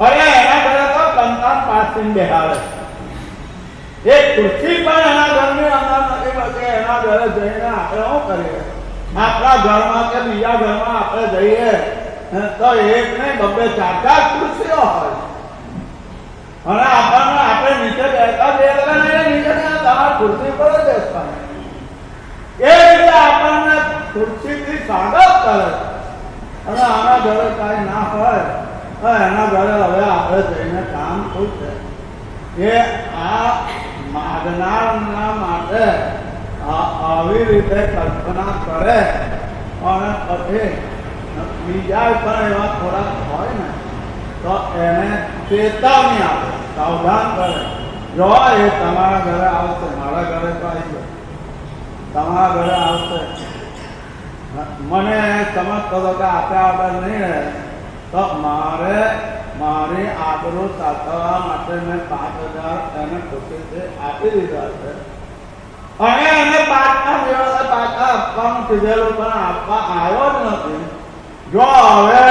અરે એના ઘરે તો કંકાન પાસીને બેહાડે, એક ખુરશી પણ એના ઘરની અંદર નથી પછી એના ઘરે જઈને આપણે શું કરીએ? આપણા ઘરમાં કે બીજા ઘરમાં આપણે જઈએ તો એક નહીં 2-4 ખુરશીઓ હોય અને આપણને આપણે નીચે બેસતા નીચે તમારી ખુરશી પર જ બેસવાનું. એ રીતે આપણને ખુરશીથી સ્વાગત કરે અને આના ઘરે કાંઈ ના હોય એના ઘરે હવે આપણે જઈને કામ શું છે કે આ માગનારના માટે આવી રીતે કલ્પના કરે અને પછી બીજા પણ એવા થોડાક હોય ને તો એને ચેતવણી આપે, સાવધાન કરે. જો એ તમારા ઘરે આવશે, મારા ઘરે તો આવી ગયો, તમારા ઘરે આવશે, મને સમજતો હતો કે આપ્યા વગર નહીં રહે, તો મારી આબરૂ સાચવવા માટે મેં 5,000 એને ખુશીથી આપી દીધા છે અને એને 5ના દિવસે પાછા આપવાનું કીધેલું પણ આપવા આવ્યો જ નથી. જો હવે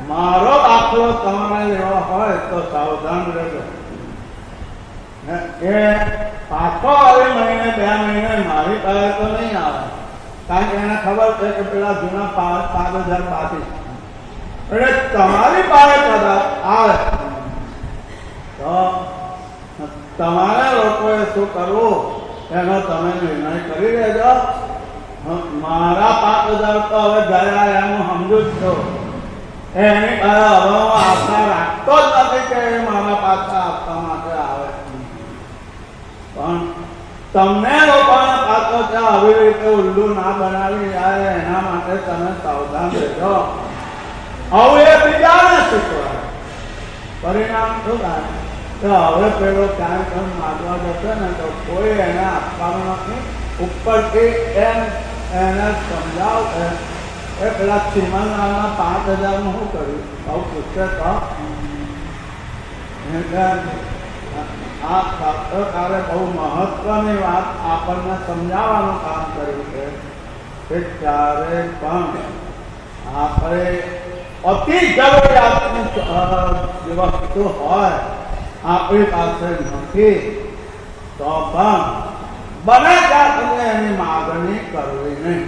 મારો દાખલો તમારે લેવો હોય તો સાવધાન રહેજો. એ પાછો હવે મહિને 2 મહિને મારી પાસે તો નહીં આવે, કારણ કે એને ખબર છે કે પેલા જૂના 5,000 બાકી. એટલે તમારી પાસે કદાચ આવે તો તમારે લોકોએ શું કરવું એનો તમે નિર્ણય કરી લેજો. મારા 5,000 તો હવે ગયા એમ હું સમજુ જ છું. એની પાસે હવે હું આશા રાખતો જ નથી કે એ મારા પાછા આપવા માટે આવે. પણ તમને લોકોને પાછો છે આવી રીતે ઉલ્લુ ના બનાવી જાય એના માટે તમે સાવધાન રહેજો. હવે એ બીજાને શીખવાડે. પરિણામ શું થાય કે હવે પેલો ક્યાંય પણ માગવા જશે ને તો કોઈ એને આપવાનું નથી. ઉપરથી એને સમજાવશે એ પેલા ચીમનલાલના 5,000 શું કર્યું આવું પૂછશે તો આ શાસ્ત્રકારે બહુ મહત્વની વાત આપણને સમજાવવાનું કામ કર્યું છે કે ક્યારે પણ આપણે અતિ જરૂરિયાતની વસ્તુ હોય આપણી પાસે નથી તો પણ બને ત્યાં સુધી એની માગણી કરવી નહીં.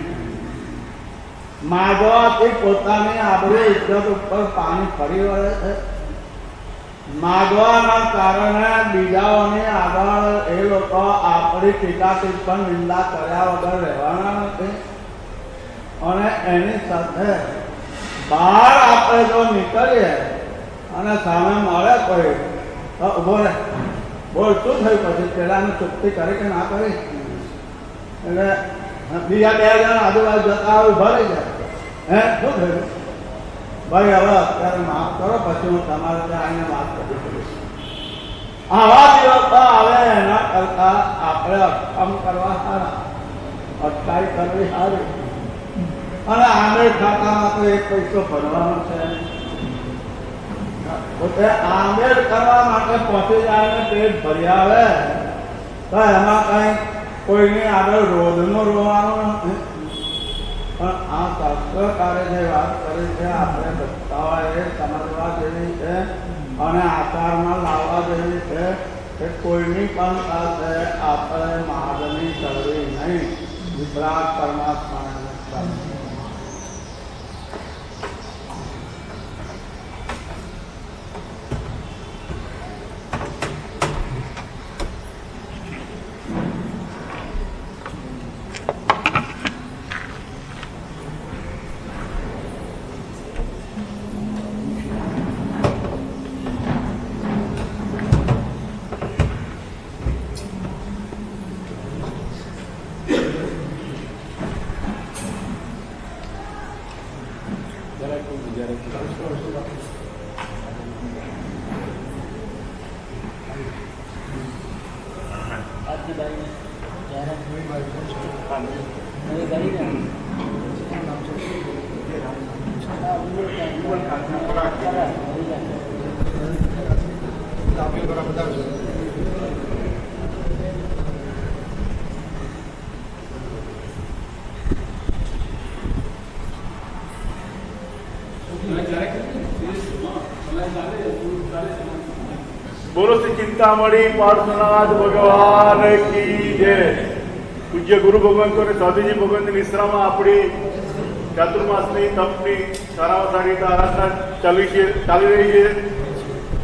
માગવાથી પોતાની આબરૂ ઇજ્જત ઉપર પાણી ફરી વળે છે. માગવાના કારણે બીજાઓની આગળ એ લોકો આપણી ટીકા ટિપ્પણ નિંદા કર્યા વગર રહેવાના નથી અને એની સાથે બહાર આપણે જો નીકળીએ અને સામે મળે કોઈ તો ઉભો રહે, બોલ શું થયું પછી પેલાને ચૂકતી કરી કે ના કરી. એટલે બીજા 2 જણ આજુબાજુ જતા ઉભા રહી જાય. શું થયું ભાઈ, હવે અત્યારે માફ કરો, પછી હું તમારે ત્યાં આવીને વાત કરીશ. આવા દિવસો આવે એના કરતા આપણે અટકામ કરવા સારા, અટકાઈ કરવી સારી. અને આમેર ખાતામાં તો 1 પૈસો ભરવાનો છે. પોતે આમેર કરવા માટે પહોંચી જાય ને પેટ ભરી આવે તો એમાં કઈ કોઈની આગળ રોજનું રોવાનું નથી. પણ આ શાસ્ત્રકારે જે વાત કરી છે આપણે બધાએ સમજવા જેવી છે અને આચારમાં લાવવા જેવી છે કે કોઈની પણ સાથે આપણે માગણી કરવી નહીં. વિતરાગ પરમાત્માને બોલો શ્રી ચિંતામણી પાર્શ્વનાથ ભગવાન કી જય. પૂજ્ય ગુરુ ભગવંતો અને સ્વામીજી ભગવંતની નિશ્રામાં આપણી ચાતુર્માસની તપની સારામાં સારી રીતે આરાધના ચાલી રહી છે.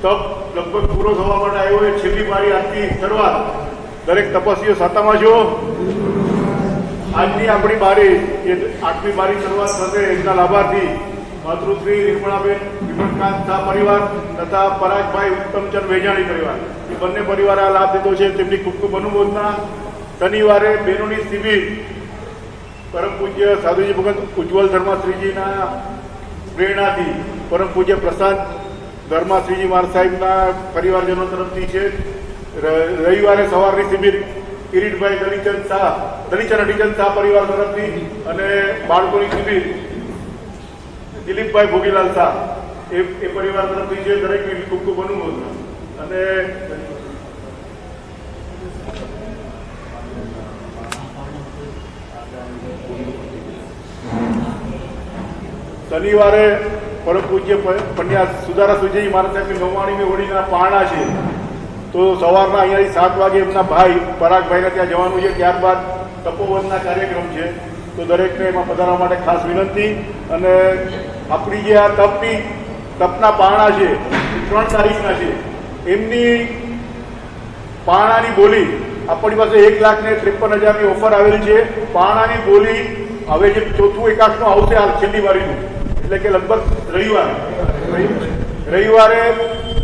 તપ લગભગ પૂરો થવા માટે આવ્યો હોય. છેલ્લી મારી આજની શરૂઆત. દરેક તપસ્વીઓ સાતામાં છો. આજની આપણી બારી એ 8મી બારી શરૂઆત થશે. એમના લાભાર્થી માતૃશ્રી નિર્મળાબેન વિમલકાંત શાહ પરિવાર તથા પરાગભાઈ ઉત્તમચંદ વેજાણી પરિવાર એ બંને પરિવારે આ લાભ લીધો છે. તેમની ખૂબ ખૂબ અનુમોદના. શનિવારે બહેનોની શિબિર પરમ પૂજ્ય સાધુજી ભગત ઉજ્જવલ ધર્માશ્રીજીના પ્રેરણાથી પરમ પૂજ્ય પ્રશાંત ધર્માશ્રીજી મહારાજ સાહેબના પરિવારજનો તરફથી છે. રવિવારે સવારની શિબિર કિરીટભાઈ દલીચંદ હરિચંદ શાહ પરિવાર તરફથી અને બાળકોની શિબિર દિલીપભાઈ ભોગીલાલ શાહ એ પરિવાર તરફથી છે. દરેકની ખૂબ ખૂબ અનુમોદના. અને શનિવારે પરમ પૂજ્ય પન્યા સુધારા સુજી મહારાજ સાહેબની 99મી હોળીના પારણા છે. તો સવારના અહીંયાથી 7 વાગે એમના ભાઈ પરાગભાઈને ત્યાં જવાનું છે. ત્યારબાદ તપોવનના કાર્યક્રમ છે. તો દરેકને એમાં પધારવા માટે ખાસ વિનંતી. અને આપણી જે આ તપના પારણા છે 3 તારીખના છે, એમની પારણાની બોલી આપણી પાસે 1,53,000ની ઓફર આવેલી છે. પારણાની બોલી હવે જે ચોથું એકાદનું આવશે આ છેલ્લી વારીનું, એટલે કે લગભગ રવિવારે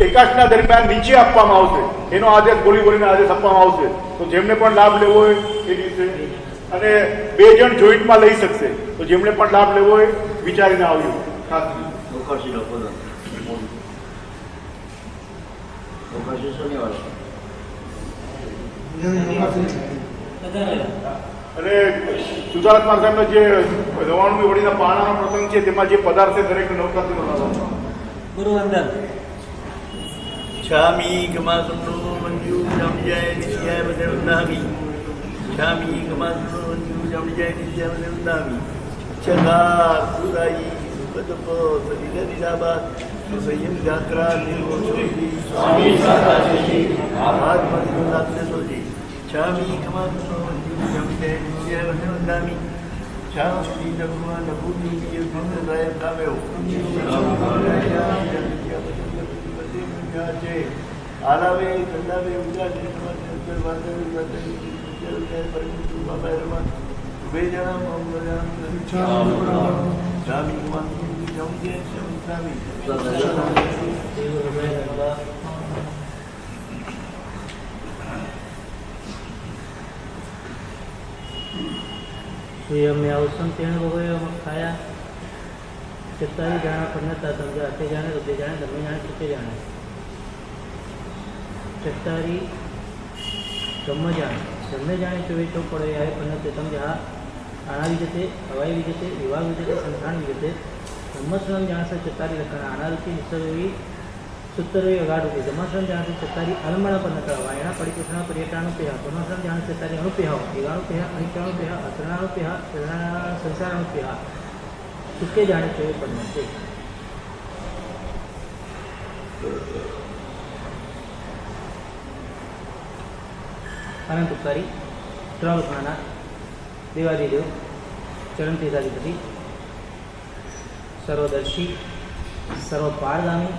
એકાદના દરમિયાન નીચે આપવામાં આવશે. એનો આદેશ બોલીને આદેશ આપવામાં આવશે. તો જેમને પણ લાભ લેવો હોય એ દિવસે, અને 2 જણ જોઈન્ટમાં લઈ શકશે. તો જેમને પણ લાભ લેવો હોય વિચારીને આવ્યું. ખાસ અને સુધારત સાહેબનો જે 99મી હોળીના પારણાનો પ્રસંગ છે તેમાં જે પદાર્થ દરેક નવરાત્રિનો ગુરુવંદન છામી ગમાસનો મંજુ જમજાય નિશ્ચય વંદામી છામી ગમાસનો મંજુ જમજાય નિશ્ચય વંદામી છગા પુરાઈ સુપદપો સદિદાબા સંયમ જાત્રા નિર્મોષોજી સ્વામી સાદાજી આત્મનિર્ભર નાથસોજી છામી ગમાસનો મંજુ જમજાય નિશ્ચય વંદામી છામી ભગવાન ભૂમિ યુદ્ધરાય કામેઓ આલાવે કંડાવે ઉજાડે हमने अवसर तेण भोगव्यो खाया 47 जाना पन्नता समझा अते जाने रुपये जाने धर्मी जाने चित्ते जाने 47 गम जाने धर्मे जाने चोवे चो पड़े आए पन्नते समझा आना विजते हवाई विजते विवाह विजते संस्थान विजते धर्मश्रम जान से 47 लखना आना रुचि निसर्वी सुत्तरवी अगाड़ रुपये धर्मश्रम जान से 47 अलमण पन्नता वायना परिकृष्ण पर्यटन पेहा धर्मश्रम जान से 47 अणुपेहा दिगाणु पेहा अनिचाणु पेहा अतरणाणु पेहा संसारणु पेहा सुखे जाने चोवे पन्नते अनंत उपकारी 3 लखना देवादिदेव चरण तीर्थाधिपति सर्वदर्शी सर्वपारगामी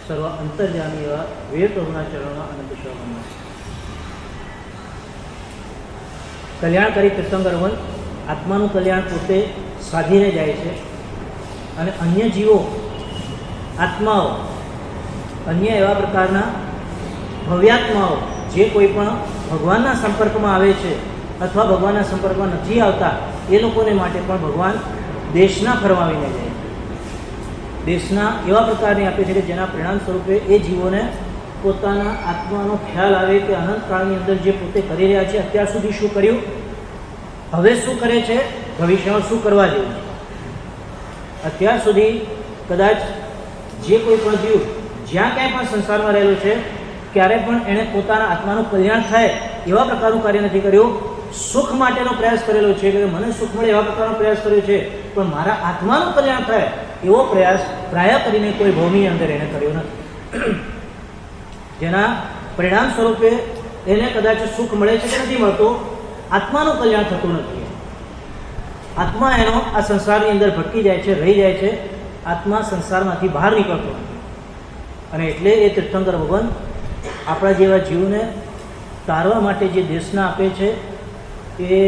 सर्व अंतर्जामी एवं वीर प्रभुना चरणों में अनंत शुभकामना. कल्याणकारी તીર્થંકરવન આત્માનું કલ્યાણ પોતે સાધીને જાય છે અને અન્ય જીવો આત્માઓ અન્ય એવા પ્રકારના ભવ્યાત્માઓ જે કોઈ પણ ભગવાનના સંપર્કમાં આવે છે અથવા ભગવાનના સંપર્કમાં નથી આવતા એ લોકોને માટે પણ ભગવાન દેશના ફરમાવીને જાય. દેશના એવા પ્રકારની આપે છે કે જેના પરિણામ સ્વરૂપે એ જીવોને પોતાના આત્માનો ખ્યાલ આવે કે અનંતકાળની અંદર જે પોતે કરી રહ્યા છે, અત્યાર સુધી શું કર્યું, હવે શું કરે છે, ભવિષ્યમાં શું કરવા જેવું છે. અત્યાર સુધી કદાચ જે કોઈ પણ જીવ જ્યાં ક્યાંય પણ સંસારમાં રહેલો છે ક્યારે પણ એણે પોતાના આત્માનું કલ્યાણ થાય એવા પ્રકારનું કાર્ય નથી કર્યું. સુખ માટેનો પ્રયાસ કરેલો છે કે મને સુખ મળે એવા પ્રકારનો પ્રયાસ કર્યો છે, પણ મારા આત્માનું કલ્યાણ થાય એવો પ્રયાસ પ્રાય કરીને કોઈ ભૂમિની અંદર એને કર્યો નથી. જેના પરિણામ સ્વરૂપે એને કદાચ સુખ મળે છે કે નથી મળતો, આત્માનું કલ્યાણ થતું નથી. આત્મા એનો આ સંસારની અંદર ભટકી જાય છે, રહી જાય છે. આત્મા સંસારમાંથી બહાર નીકળતો નથી. અને એટલે એ તીર્થંકર ભગવાન આપણા જેવા જીવને તારવા માટે જે દેશના આપે છે એ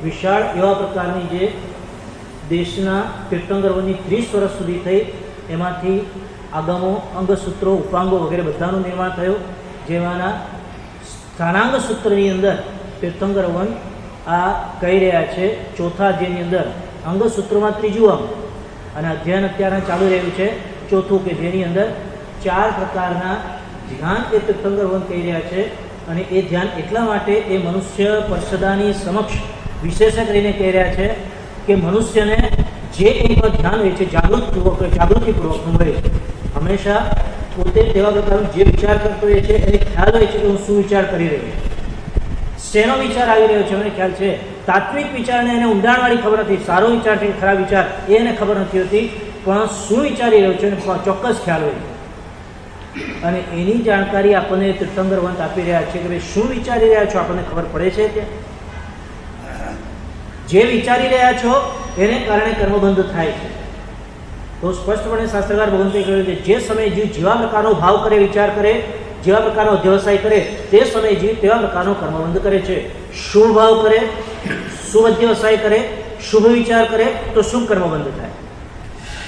વિશાળ એવા પ્રકારની જે દેશના તીર્થંકર વનની 30 વર્ષ સુધી થઈ. એમાંથી આગમો, અંગસૂત્રો, ઉપાંગો વગેરે બધાનું નિર્માણ થયું. જેમાંના સ્થાનાંગ સૂત્રની અંદર તીર્થંકર વન આ કહી રહ્યા છે ચોથા અધ્યાયની અંદર અંગસૂત્રમાં ત્રીજું અંગ અને અધ્યયન અત્યારે ચાલુ રહ્યું છે ચોથું, કે જેની અંદર 4 પ્રકારના ધ્યાન એ તીર્થંકર વન કહી રહ્યા છે. અને એ ધ્યાન એટલા માટે એ મનુષ્ય પરસદાની સમક્ષ વિશેષ કરીને કહી રહ્યા છે કે મનુષ્યને જે કંઈ પણ ધ્યાન હોય છે જાગૃતિપૂર્વકનું હોય છે. હંમેશા પોતે તેવા પ્રકારનો જે વિચાર કરતો હોય છે એને ખ્યાલ હોય છે કે હું શું વિચાર કરી રહ્યો છું, શેનો વિચાર આવી રહ્યો છે મને ખ્યાલ છે. તાત્વિક વિચારને એને ઊંડાણવાળી ખબર નથી, સારો વિચાર છે કે ખરાબ વિચાર એ એને ખબર નથી હોતી, પણ શું વિચારી રહ્યો છે એને ચોક્કસ ખ્યાલ હોય છે. અને એની જાણકારી આપણને તીર્થંકર વંત આપી રહ્યા છે કે ભાઈ શું વિચારી રહ્યા છો આપણને ખબર પડે છે કે જે વિચારી રહ્યા છો એને કારણે કર્મબંધ થાય છે. તો સ્પષ્ટપણે શાસ્ત્રકાર ભગવંતે કહ્યું કે જે સમયે જીવ જેવા પ્રકારનો ભાવ કરે, વિચાર કરે, જેવા પ્રકારનો અધ્યવસાય કરે તે સમયે જીવ તેવા પ્રકારનો કર્મબંધ કરે છે. શુભ ભાવ કરે, શુભ અધ્યવસાય કરે, શુભ વિચાર કરે તો શુભ કર્મબંધ થાય.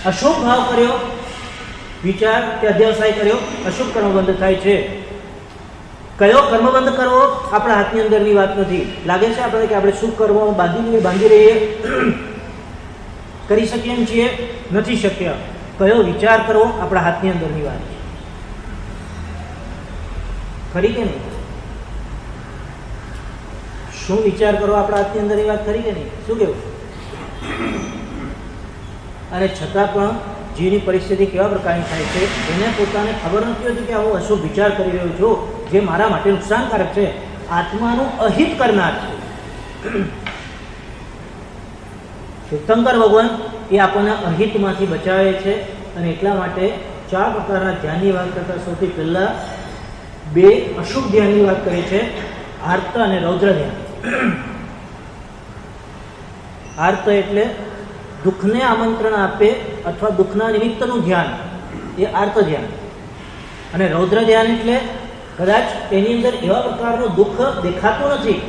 અશુભ ભાવ કર્યો, વિચાર કે અધ્યવસાય કર્યો, અશુભ કર્મબંધ થાય છે. કયો કર્મબંધ કરવો આપણા હાથની અંદરની વાત નથી. લાગે છે આપણે કે આપણે શું કરવો બાંધી રહીએ, કરી શકીએ એમ છીએ, નથી શક્ય. કયો વિચાર કરવો આપણા હાથની અંદરની વાત છે. ખરી કે નહીં? શું વિચાર કરવો આપણા હાથની અંદરની વાત ખરી કે નહીં? શું કેવું? અને છતાં પણ જીવની પરિસ્થિતિ કેવા પ્રકારની થાય છે એને પોતાને ખબર નથી હોતી કે હું અશુભ વિચાર કરી રહ્યો છું જે મારા માટે નુકસાનકારક છે, આત્માનું અહિત કરનાર છે. તીર્થંકર ભગવાન એ આપણને અહિતમાંથી બચાવે છે. અને એટલા માટે 4 પ્રકારના ધ્યાનની વાત કરતા સૌથી પહેલા 2 અશુભ ધ્યાનની વાત કરી છે, આર્ત અને રૌદ્ર ધ્યાન. આર્ત એટલે દુઃખને આમંત્રણ આપે અથવા દુઃખના નિમિત્તનું ધ્યાન, એ આર્ત ધ્યાન. અને રૌદ્ર ધ્યાન એટલે કદાચ એની અંદર એવા પ્રકારનું દુઃખ દેખાતું નથી,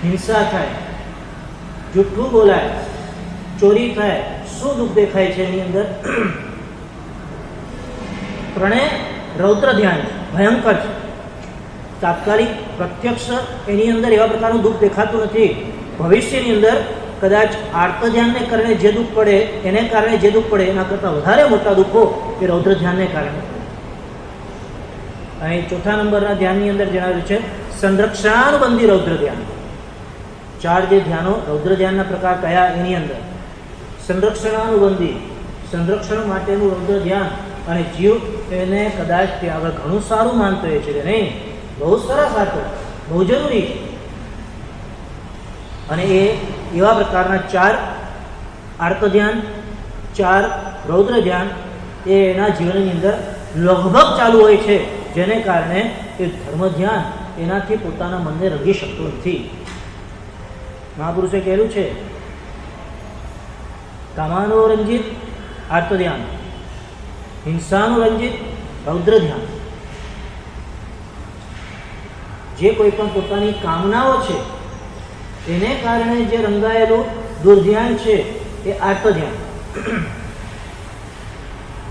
હિંસા થાય, જૂઠું બોલાય, ચોરી થાય, શું દુઃખ દેખાય છે એની અંદર? ત્રણેય રૌદ્ર ધ્યાન ભયંકર છે. તાત્કાલિક પ્રત્યક્ષ એની અંદર એવા પ્રકારનું દુઃખ દેખાતું નથી. ભવિષ્યની અંદર કદાચ આર્ત ધ્યાનને કારણે જે દુઃખ પડે, એને કારણે જે દુઃખ પડે એના કરતાં વધારે મોટા દુઃખો એ રૌદ્ર ધ્યાનને કારણે. અહીં ચોથા નંબરના ધ્યાનની અંદર જણાવ્યું છે સંરક્ષણાનુબંધી રૌદ્ર ધ્યાન. 4 જે ધ્યાનો રૌદ્ર ધ્યાનના પ્રકાર કયા એની અંદર સંરક્ષણાનુબંધી, સંરક્ષણ માટેનું રૌદ્ર ધ્યાન. અને જીવ એને કદાચ તે આગળ ઘણું સારું માનતો હોય છે કે નહીં, બહુ સરસ હતો, બહુ જરૂરી છે. અને એ એવા પ્રકારના 4 આર્ત ધ્યાન, 4 રૌદ્ર ધ્યાન એ એના જીવનની અંદર લગભગ ચાલુ હોય છે, જેને કારણે એ ધર્મ ધ્યાન એનાથી પોતાના મનને રંગી શકતું નથી. મહાપુરુષે કહેલું છે કામાનુરંજિત આર્ત ધ્યાન, હિંસાનુરંજિત રૌદ્ર ધ્યાન. જે કોઈ પણ પોતાની કામનાઓ છે એને કારણે જે રંગાયેલું દુર્ધ્યાન છે એ આર્ત ધ્યાન.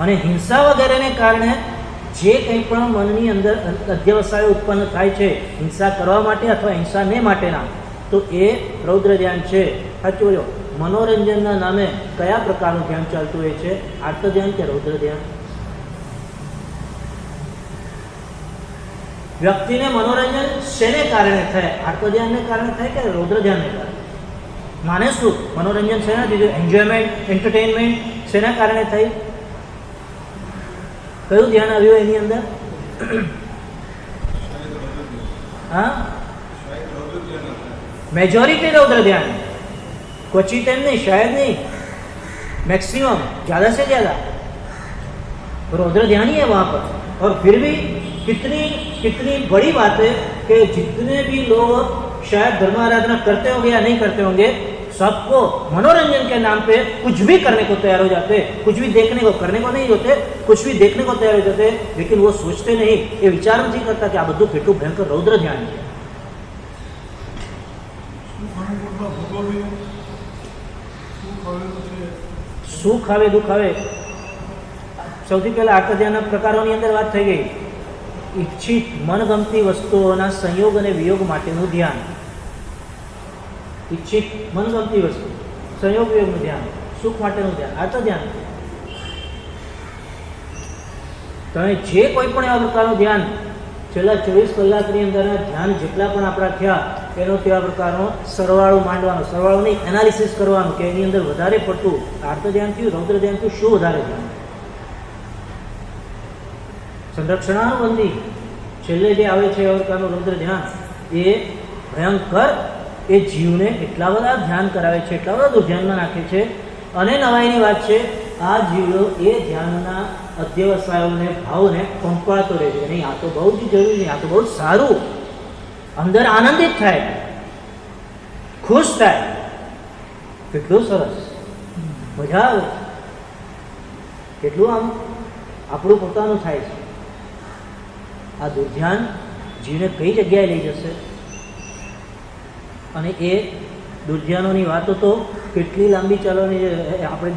અને હિંસા વગેરેને કારણે જે કંઈ પણ મનની અંદર અધ્યવસાયો ઉત્પન્ન થાય છે હિંસા કરવા માટે અથવા હિંસા ને માટેના, તો એ રૌદ્ર ધ્યાન છે. સાચું બોલ્યો? મનોરંજનના નામે કયા પ્રકારનું ધ્યાન ચાલતું હોય છે, આર્ત ધ્યાન કે રૌદ્ર ધ્યાન? વ્યક્તિને મનોરંજન શેને કારણે થાય? આર્ત ધ્યાનને કારણે થાય કે રૌદ્ર ધ્યાનને કારણે? માને શું મનોરંજન શેના દીધું? એન્જોયમેન્ટ, એન્ટરટેનમેન્ટ શેના કારણે થઈ? કયું ધ્યાન આવ્યું એની અંદર? હા, मेजॉरिटी रौद्र ध्यान, क्वचित नहीं, शायद नहीं, मैक्सिमम, ज़्यादा से ज़्यादा रौद्र ध्यान ही है वहाँ पर. और फिर भी कितनी बड़ी बात है कि जितने भी लोग शायद धर्म आराधना करते होंगे या नहीं करते होंगे, सबको मनोरंजन के नाम पे कुछ भी करने को तैयार हो जाते, कुछ भी देखने को, करने को नहीं होते, कुछ भी देखने को तैयार हो जाते. लेकिन वो सोचते नहीं, ये विचार नहीं करता कि आ બધું કેટલું ભયંકર રૌદ્ર ધ્યાન છે. સુખ આવે દુઃખ આવે. સૌથી પહેલા આર્ત ધ્યાનના પ્રકારોની અંદર વાત થઈ ગઈ. ઈચ્છિત મનગમતી વસ્તુઓના સંયોગ અને વિયોગ માટેનું ધ્યાન. ઈચ્છિત મનગમતી વસ્તુ સંયોગ વિયોગનું ધ્યાન, સુખ માટેનું ધ્યાન, આર્ત ધ્યાન. તમે જે કોઈ પણ એવા પ્રકારનું ધ્યાન છેલ્લા 24 કલાકની અંદરના ધ્યાન જેટલા પણ આપણા થયા એનો તેવા પ્રકારનો સરવાળો માંડવાનો, સરવાળો નહીં એનાલિસિસ કરવાનું કે એની અંદર વધારે પડતું આર્ત ધ્યાન થયું, રૌદ્ર ધ્યાન થયું, શું વધારે ધ્યાન. સંરક્ષણાનુબંધી છેલ્લે જે આવે છે એવા પ્રકારનું રૌદ્ર ધ્યાન એ ભયંકર, એ જીવને એટલા બધા ધ્યાન કરાવે છે, એટલા બધા દુર્ધ્યાનમાં નાખે છે. અને નવાઈની વાત છે આ જીવો એ ધ્યાનના અધ્યવસાયોને ભાવને પંપાતો રહે છે. નહીં, આ તો બહુ જ જરૂરી, નહીં, આ તો બહુ જ સારું, અંદર આનંદિત થાય, ખુશ થાય, કેટલું સરસ, મજા આવે, કેટલું આમ આપણું પોતાનું થાય છે. આ દુર્ધ્યાન જીવને કઈ જગ્યાએ લઈ જશે. અને એ દુર્ધ્યાનોની વાતો તો કેટલી લાંબી ચાલવાની છે. આપણે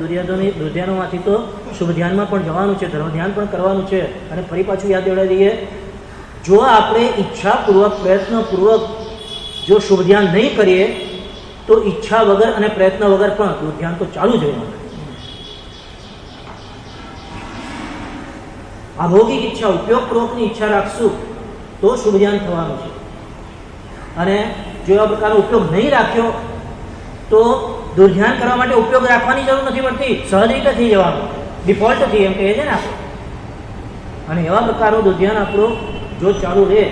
દુર્ધ્યાનોમાંથી તો શુભ ધ્યાનમાં પણ જવાનું છે, ધર્મ ધ્યાન પણ કરવાનું છે. અને ફરી પાછું યાદ દેવડાવી દઈએ, જો આપણે ઈચ્છાપૂર્વક પ્રયત્નપૂર્વક જો શુભ ધ્યાન નહીં કરીએ તો ઈચ્છા વગર અને પ્રયત્ન વગર પણ દુર્ધ્યાન તો ચાલુ જ રહેવાનું. અભૌગિક ઈચ્છા, ઉપયોગપૂર્વકની ઈચ્છા રાખશું તો શુભ ધ્યાન થવાનું છે. અને જો એવા પ્રકારનો ઉપયોગ નહીં રાખ્યો તો દુર્ધ્યાન કરવા માટે ઉપયોગ રાખવાની જરૂર નથી પડતી, સહજ રીતે થઈ જવાનું, ડિફોલ્ટથી એમ કહીએ છે ને આપણે. અને એવા પ્રકારનું દુર્ધ્યાન આપણું જો ચાલુ રહે,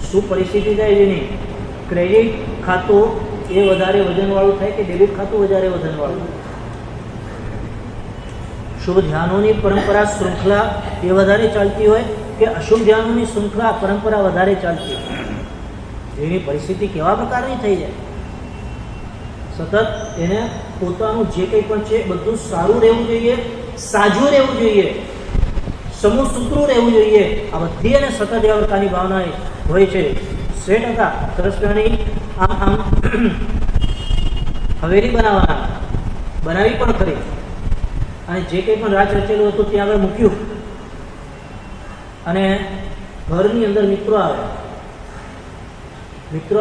શું પરિસ્થિતિ થાય છે નહીં, ક્રેડિટ ખાતું એ વધારે વજનવાળું થાય કે ડેબિટ ખાતું વધારે વજનવાળું. શુભ ધ્યાનોની પરંપરા શૃંખલા એ વધારે ચાલતી હોય કે અશુભ ધ્યાનોની શૃંખલા પરંપરા વધારે ચાલતી હોય, એની પરિસ્થિતિ કેવા પ્રકારની થઈ જાય. સતત એને પોતાનું જે કંઈ પણ છે બધું સારું રહેવું જોઈએ, સાજું રહેવું જોઈએ, સમૂહ સૂત્રું રહેવું જોઈએ. આ બધી એને સતત એવા પ્રકારની ભાવના હોય છે. શેઠ હતા સરસ્વતીની આમ હવેલી બનાવી પણ ખરી. અને જે કંઈ પણ રાજ રચેલું હતું ત્યાં આગળ મૂક્યું. અને ઘરની અંદર મિત્રો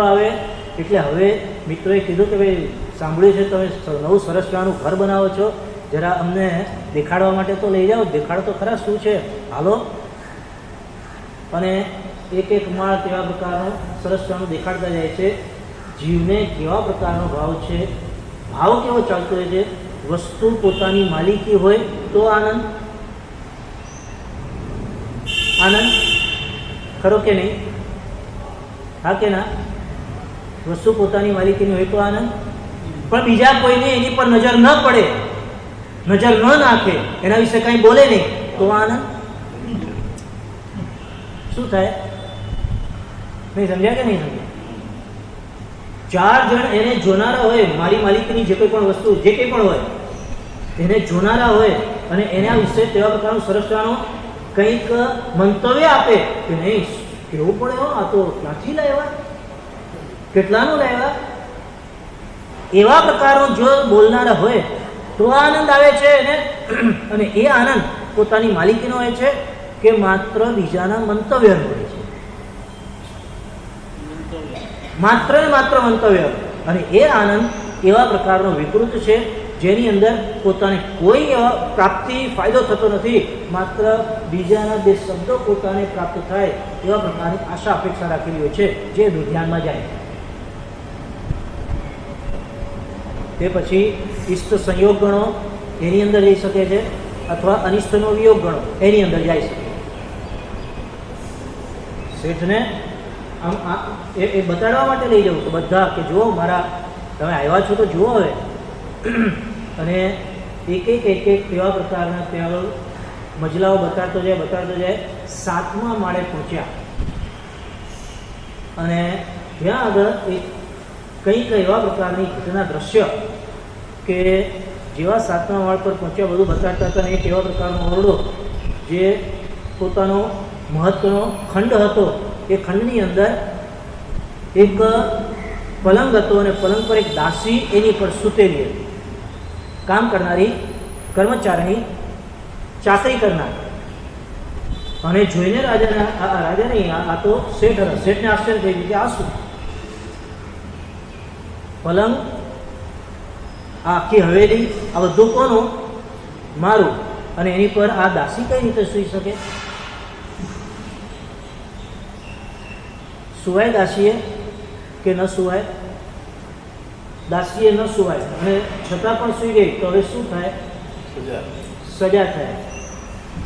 આવે એટલે હવે મિત્રોએ કીધું કે ભાઈ સાંભળ્યું છે તમે નવું સરસ મજાનું ઘર બનાવો છો, જરા અમને દેખાડવા માટે તો લઈ જાઓ, દેખાડો તો ખરા શું છે, હાલો. અને એક એક માળ કેવા પ્રકારનો સરસ મજાનું દેખાડતા જાય છે. જીવને કેવા પ્રકારનો ભાવ છે, ભાવ કેવો ચાલતો હોય છે. વસ્તુ પોતાની માલિકી હોય તો આનંદ ખરો કે નહીં? હા કે ના? વસ્તુ પોતાની માલિકીની હોય તો આનંદ. પણ બીજા કોઈને એની પર નજર ન પડે, નજર ન નાખે, એના વિશે કંઈ બોલે નહીં તો આનંદ. શું થાય? નહીં સમજ્યા કે નહીં સમજ્યા? 4 જણ એને જોનારા હોય, મારી માલિકીની જે કોઈ પણ વસ્તુ જે કંઈ પણ હોય એને જોનારા હોય અને એના વિશે તેવા પ્રકારનું સરસવાનું કંઈક મંતવ્ય આપે કે નહીં કેવું પડે, હો આ તો ક્યાંથી લાવ્યા, કેટલાનું લાવ્યા, એવા પ્રકારનો જો બોલનારા હોય તો આનંદ આવે છે એને. અને એ આનંદ પોતાની માલિકીનો હોય છે કે માત્ર બીજાના મંતવ્યનો હોય છે, માત્ર ને માત્ર મંતવ્ય. અને એ આનંદ એવા પ્રકારનો વિકૃત છે જેની અંદર પોતાને કોઈ એવા પ્રાપ્તિ ફાયદો થતો નથી, માત્ર બીજાના 2 શબ્દો પોતાને પ્રાપ્ત થાય એવા પ્રકારની આશા અપેક્ષા રાખેલી હોય છે, જે દુર્ધ્યાનમાં જાય. તે પછી ઇષ્ટ સંયોગ ગણો એની અંદર જઈ શકે છે, અથવા અનિષ્ટનો વિયોગ ગણો એની અંદર જઈ શકે. શેઠને આમ એ બતાડવા માટે લઈ જવું કે બધા કે જુઓ મારા તમે આવ્યા છો તો જુઓ હવે. અને એક એવા પ્રકારના ત્યાં મજલાઓ બતાડતો જાય. 7મા માળે પહોંચ્યા અને ત્યાં આગળ કંઈક એવા પ્રકારની ઘટના દ્રશ્ય કે જેવા 7મા માળ પર પહોંચ્યા બધું બતાડતા હતા. એક એવા પ્રકારનો ઓરડો જે પોતાનો મહત્વનો ખંડ હતો, એ ખંડની અંદર એક પલંગ હતો અને પલંગ પર એક દાસી એની પર સૂતેલી હતી. કામ કરનારી કર્મચારીની ચાકરી કરનાર. અને જોઈને રાજા નહીં, આ તો શેઠ હતા. શેઠને આશ્ચર્ય થઈ ગયું કે આ શું? પલંગ, આ આખી હવેલી, આ બધું કોનું? મારું. અને એની પર આ દાસી કઈ રીતે સૂઈ શકે? સુવાય દાસીએ કે ન સુવાય? દાસીએ ન સુવાય અને છતાં પણ સૂઈ ગઈ તો હવે શું થાય? સજા થાય.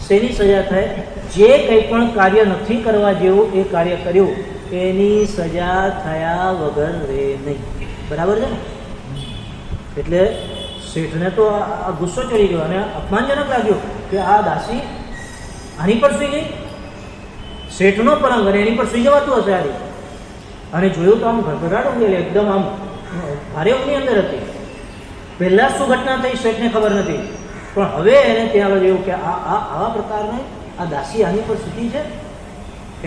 શેની સજા થાય? જે કંઈ પણ કાર્ય નથી કરવા જેવું એ કાર્ય કર્યું એની સજા થયા વગર રહે નહીં. બરાબર છે ને? એટલે શેઠને તો આ ગુસ્સો ચડી ગયો અને અપમાનજનક લાગ્યું કે આ દાસી આની પર સૂઈ ગઈ. શેઠનો પલંગ અને એની પર સૂઈ જવાતું હશે આની. અને જોયું તો આમ ઘરઘરાટ ઊંઘેલી, એકદમ આમ ભારે ઊંઘની અંદર હતી. પહેલાં શું ઘટના થઈ શેઠને ખબર નથી, પણ હવે એને ત્યાં આગળ એવું કે આવા પ્રકારને આ દાસી આની પર સૂતી છે,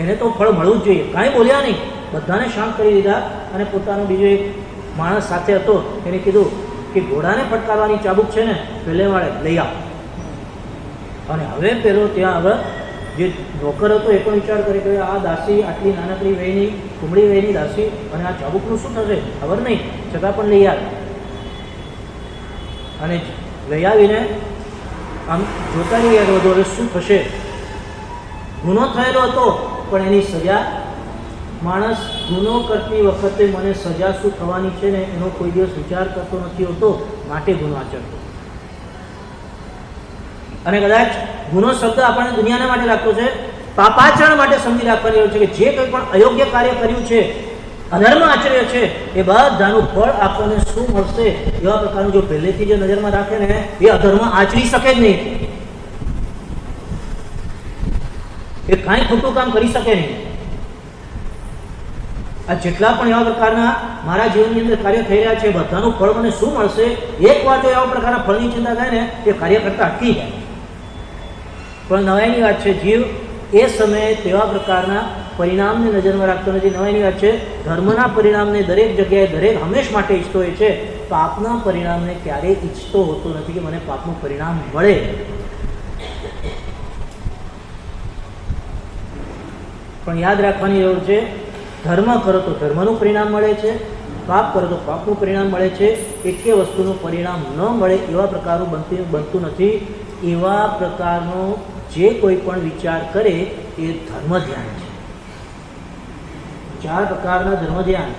એને તો ફળ મળવું જ જોઈએ. કાંઈ બોલ્યા નહીં, બધાને શાંત કરી દીધા. અને પોતાનો બીજો એક માણસ સાથે હતો, એને કીધું કે ઘોડાને ફટકારવાની ચાબુક છે ને પહેલે વાળે લઈ આવ. અને હવે પેલો ત્યાં આગળ જે નોકર હતો એ પણ વિચાર કરે કે આ દાસી આટલી નાનકડી વયની, કુમળી વયની દાસી, અને આ ચાબુકનું શું થશે ખબર નહીં, છતાં પણ લઈ આવે. અને લઈ આવીને આમ જોતા રહ્યા બધું હવે શું થશે. ગુનો થયેલો હતો પણ એની સજા, માણસ ગુનો કરતી વખતે મને સજા શું થવાની છે ને એનો કોઈ દિવસ વિચાર કરતો નથી હોતો, માટે ગુનો આચરતો. અને કદાચ ગુનો શબ્દ આપણને દુનિયાના માટે લાગતો છે, પાપાચરણ માટે સમજી રાખવાની એવું છે કે જે કંઈ પણ અયોગ્ય કાર્ય કર્યું છે, અધર્મ આચર્યો છે, એ બધાનું ફળ આપણને શું મળશે એવા પ્રકારનું જો પહેલેથી જે નજરમાં રાખે ને એ અધર્મ આચરી શકે જ નહીં. એ કાંઈ ખોટું કામ કરી શકે નહીં. આ જેટલા પણ એવા પ્રકારના મારા જીવનની અંદર કાર્ય થઈ રહ્યા છે બધાનું ફળ મને શું મળશે, એક વાર જો એવા પ્રકારના ફળની ચિંતા થાય ને એ કાર્ય કરતા અટકી જાય. પણ નવાઈની વાત છે, જીવ એ સમયે તેવા પ્રકારના પરિણામને નજરમાં રાખતો નથી. નવાઈની વાત છે, ધર્મના પરિણામને દરેક જગ્યાએ દરેક હંમેશ માટે ઈચ્છતો હોય છે, પાપના પરિણામને ક્યારેય ઈચ્છતો હોતો નથી કે મને પાપનું પરિણામ મળે. પણ યાદ રાખવાની જરૂર છે, ધર્મ કરો તો ધર્મનું પરિણામ મળે છે, પાપ કરો તો પાપનું પરિણામ મળે છે. એકે વસ્તુનું પરિણામ ન મળે એવા પ્રકારનું બનતું નથી. એવા પ્રકારનો જે કોઈ પણ વિચાર કરે એ ધર્મ ધ્યાન છે. 4 પ્રકારના ધર્મ ધ્યાન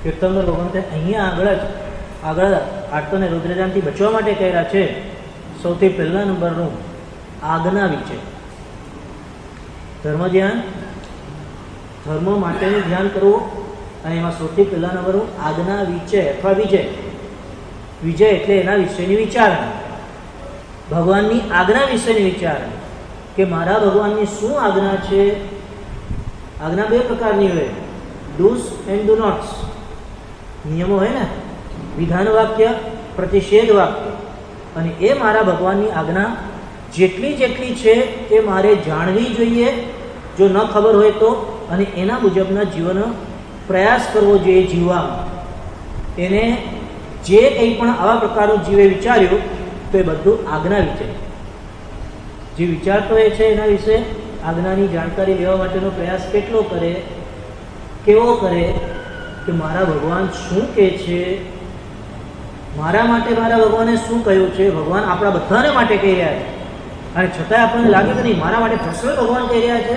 કીર્તનગર ભગવંતે અહીંયા આગળ આર્તોને રુદ્રજાનથી બચવા માટે કહેલા છે. સૌથી પહેલા નંબરનું આજ્ઞા વિજય. ધર્મ ધ્યાન, ધર્મ માટેનું ધ્યાન કરવું, અને એમાં સૌથી પહેલા નંબરનું આજ્ઞા વિજય અથવા વિજય. વિજય એટલે એના વિશેની વિચારણા, ભગવાનની આજ્ઞા વિશેની વિચારણા કે મારા ભગવાનની શું આજ્ઞા છે. આજ્ઞા 2 પ્રકારની હોય, ડૂઝ એન્ડ ડુ નોટ્સ. નિયમો હોય ને, વિધાન વાક્ય, પ્રતિષેધ વાક્ય. અને એ મારા ભગવાનની આજ્ઞા જેટલી છે એ મારે જાણવી જોઈએ, જો ન ખબર હોય તો, અને એના મુજબના જીવનનો પ્રયાસ કરવો જોઈએ જીવવામાં. એને જે કંઈ પણ આવા પ્રકારનું જીવે વિચાર્યું તો એ બધું આજ્ઞા વિશે. જે વિચારતો એ છે એના વિશે આજ્ઞાની જાણકારી લેવા માટેનો પ્રયાસ કેટલો કરે, કેવો કરે કે મારા ભગવાન શું કહે છે, મારા માટે મારા ભગવાને શું કહ્યું છે. ભગવાન આપણા બધાને માટે કહી રહ્યા છે, અને છતાંય આપણને લાગે કે નહીં મારા માટે ફક્ત ભગવાન કહી રહ્યા છે.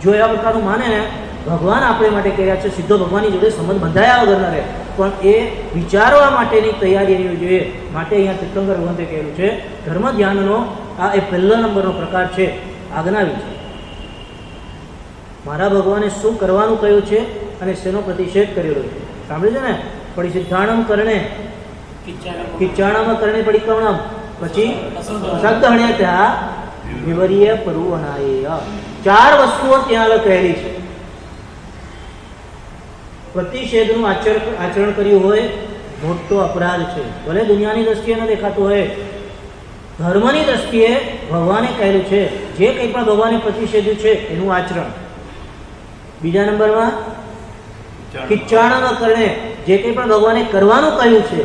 જો એવા પ્રકારનું માને ને ભગવાન આપણે માટે કહી રહ્યા છે, સીધો ભગવાનની જોડે સંબંધ બંધાયા વગર ન રહે, પણ એ વિચારવા માટેની તૈયારી રહેવી જોઈએ. માટે અહીંયા તીર્થંકર ભગવંતે કહેલું છે ધર્મ ધ્યાનનો આ એ પહેલા નંબરનો પ્રકાર છે, આજ્ઞા વિજય. મારા ભગવાને શું કરવાનું કહ્યું છે અને શેનો પ્રતિષેધ કરેલો છે. સાંભળ્યું છે ને? પડી સિદ્ધાણમ કરણે કિચ્ચાણમ કરણે પરિક્રમણમ, પછી સદ્દહણ્ય ત્યાં વિવરીય પરુવનાય. 4 વસ્તુઓ ત્યાં આગળ કહેલી છે. પ્રતિષેધનું આચરણ કર્યું હોય મોટો અપરાધ છે, ભલે દુનિયાની દ્રષ્ટિએ ન દેખાતું હોય, ધર્મની દ્રષ્ટિએ ભગવાને કહેલું છે જે કંઈ પણ ભગવાને પ્રતિષેધ્યું છે એનું આચરણ. બીજા નંબરમાં કિચ્ચાણમ કરણે, જે કંઈ પણ ભગવાને કરવાનું કહ્યું છે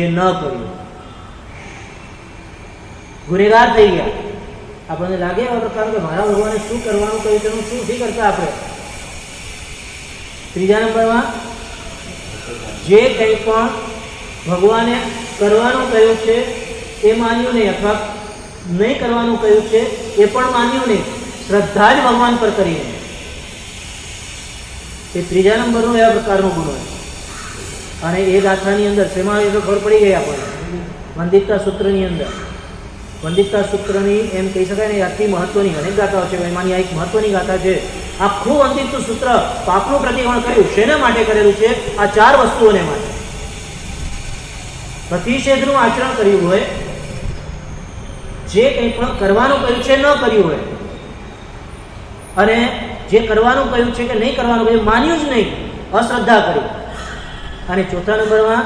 એ ન કર્યું. ગુનેગાર થઈ ગયા. આપણને લાગે એવા પ્રકારનું કે મારા ભગવાને શું કરવાનું કહ્યું તેનું શું નથી કરતા આપણે. ત્રીજા નંબરમાં જે કંઈ પણ ભગવાને કરવાનું કહ્યું છે એ માન્યું નહીં, અથવા નહીં કરવાનું કહ્યું છે એ પણ માન્યું નહીં, શ્રદ્ધા જ ભગવાન પર કરીને. એ ત્રીજા નંબરનો એવા પ્રકારનો ગુનો છે. અને એ ગાથાની અંદર શેમાં એ તો ખબર પડી ગઈ આપણને, વંદિતતા સૂત્રની અંદર. વંદિતતા સૂત્રની એમ કહી શકાય ને આટલી મહત્વની અનેક ગાથાઓ છે, એમાંની આ એક મહત્વની ગાથા છે. આખું વંદિતનું સૂત્ર પાપનું પ્રતિક્રમણ કર્યું. શેના માટે કરેલું છે? આ 4 વસ્તુઓને માટે. પ્રતિષેધનું આચરણ કર્યું હોય, જે કંઈ પણ કરવાનું કહ્યું છે ન કર્યું હોય, અને જે કરવાનું કહ્યું છે કે નહીં કરવાનું કહ્યું માન્યું જ નહીં, અશ્રદ્ધા કરી. અને ચોથા નંબરમાં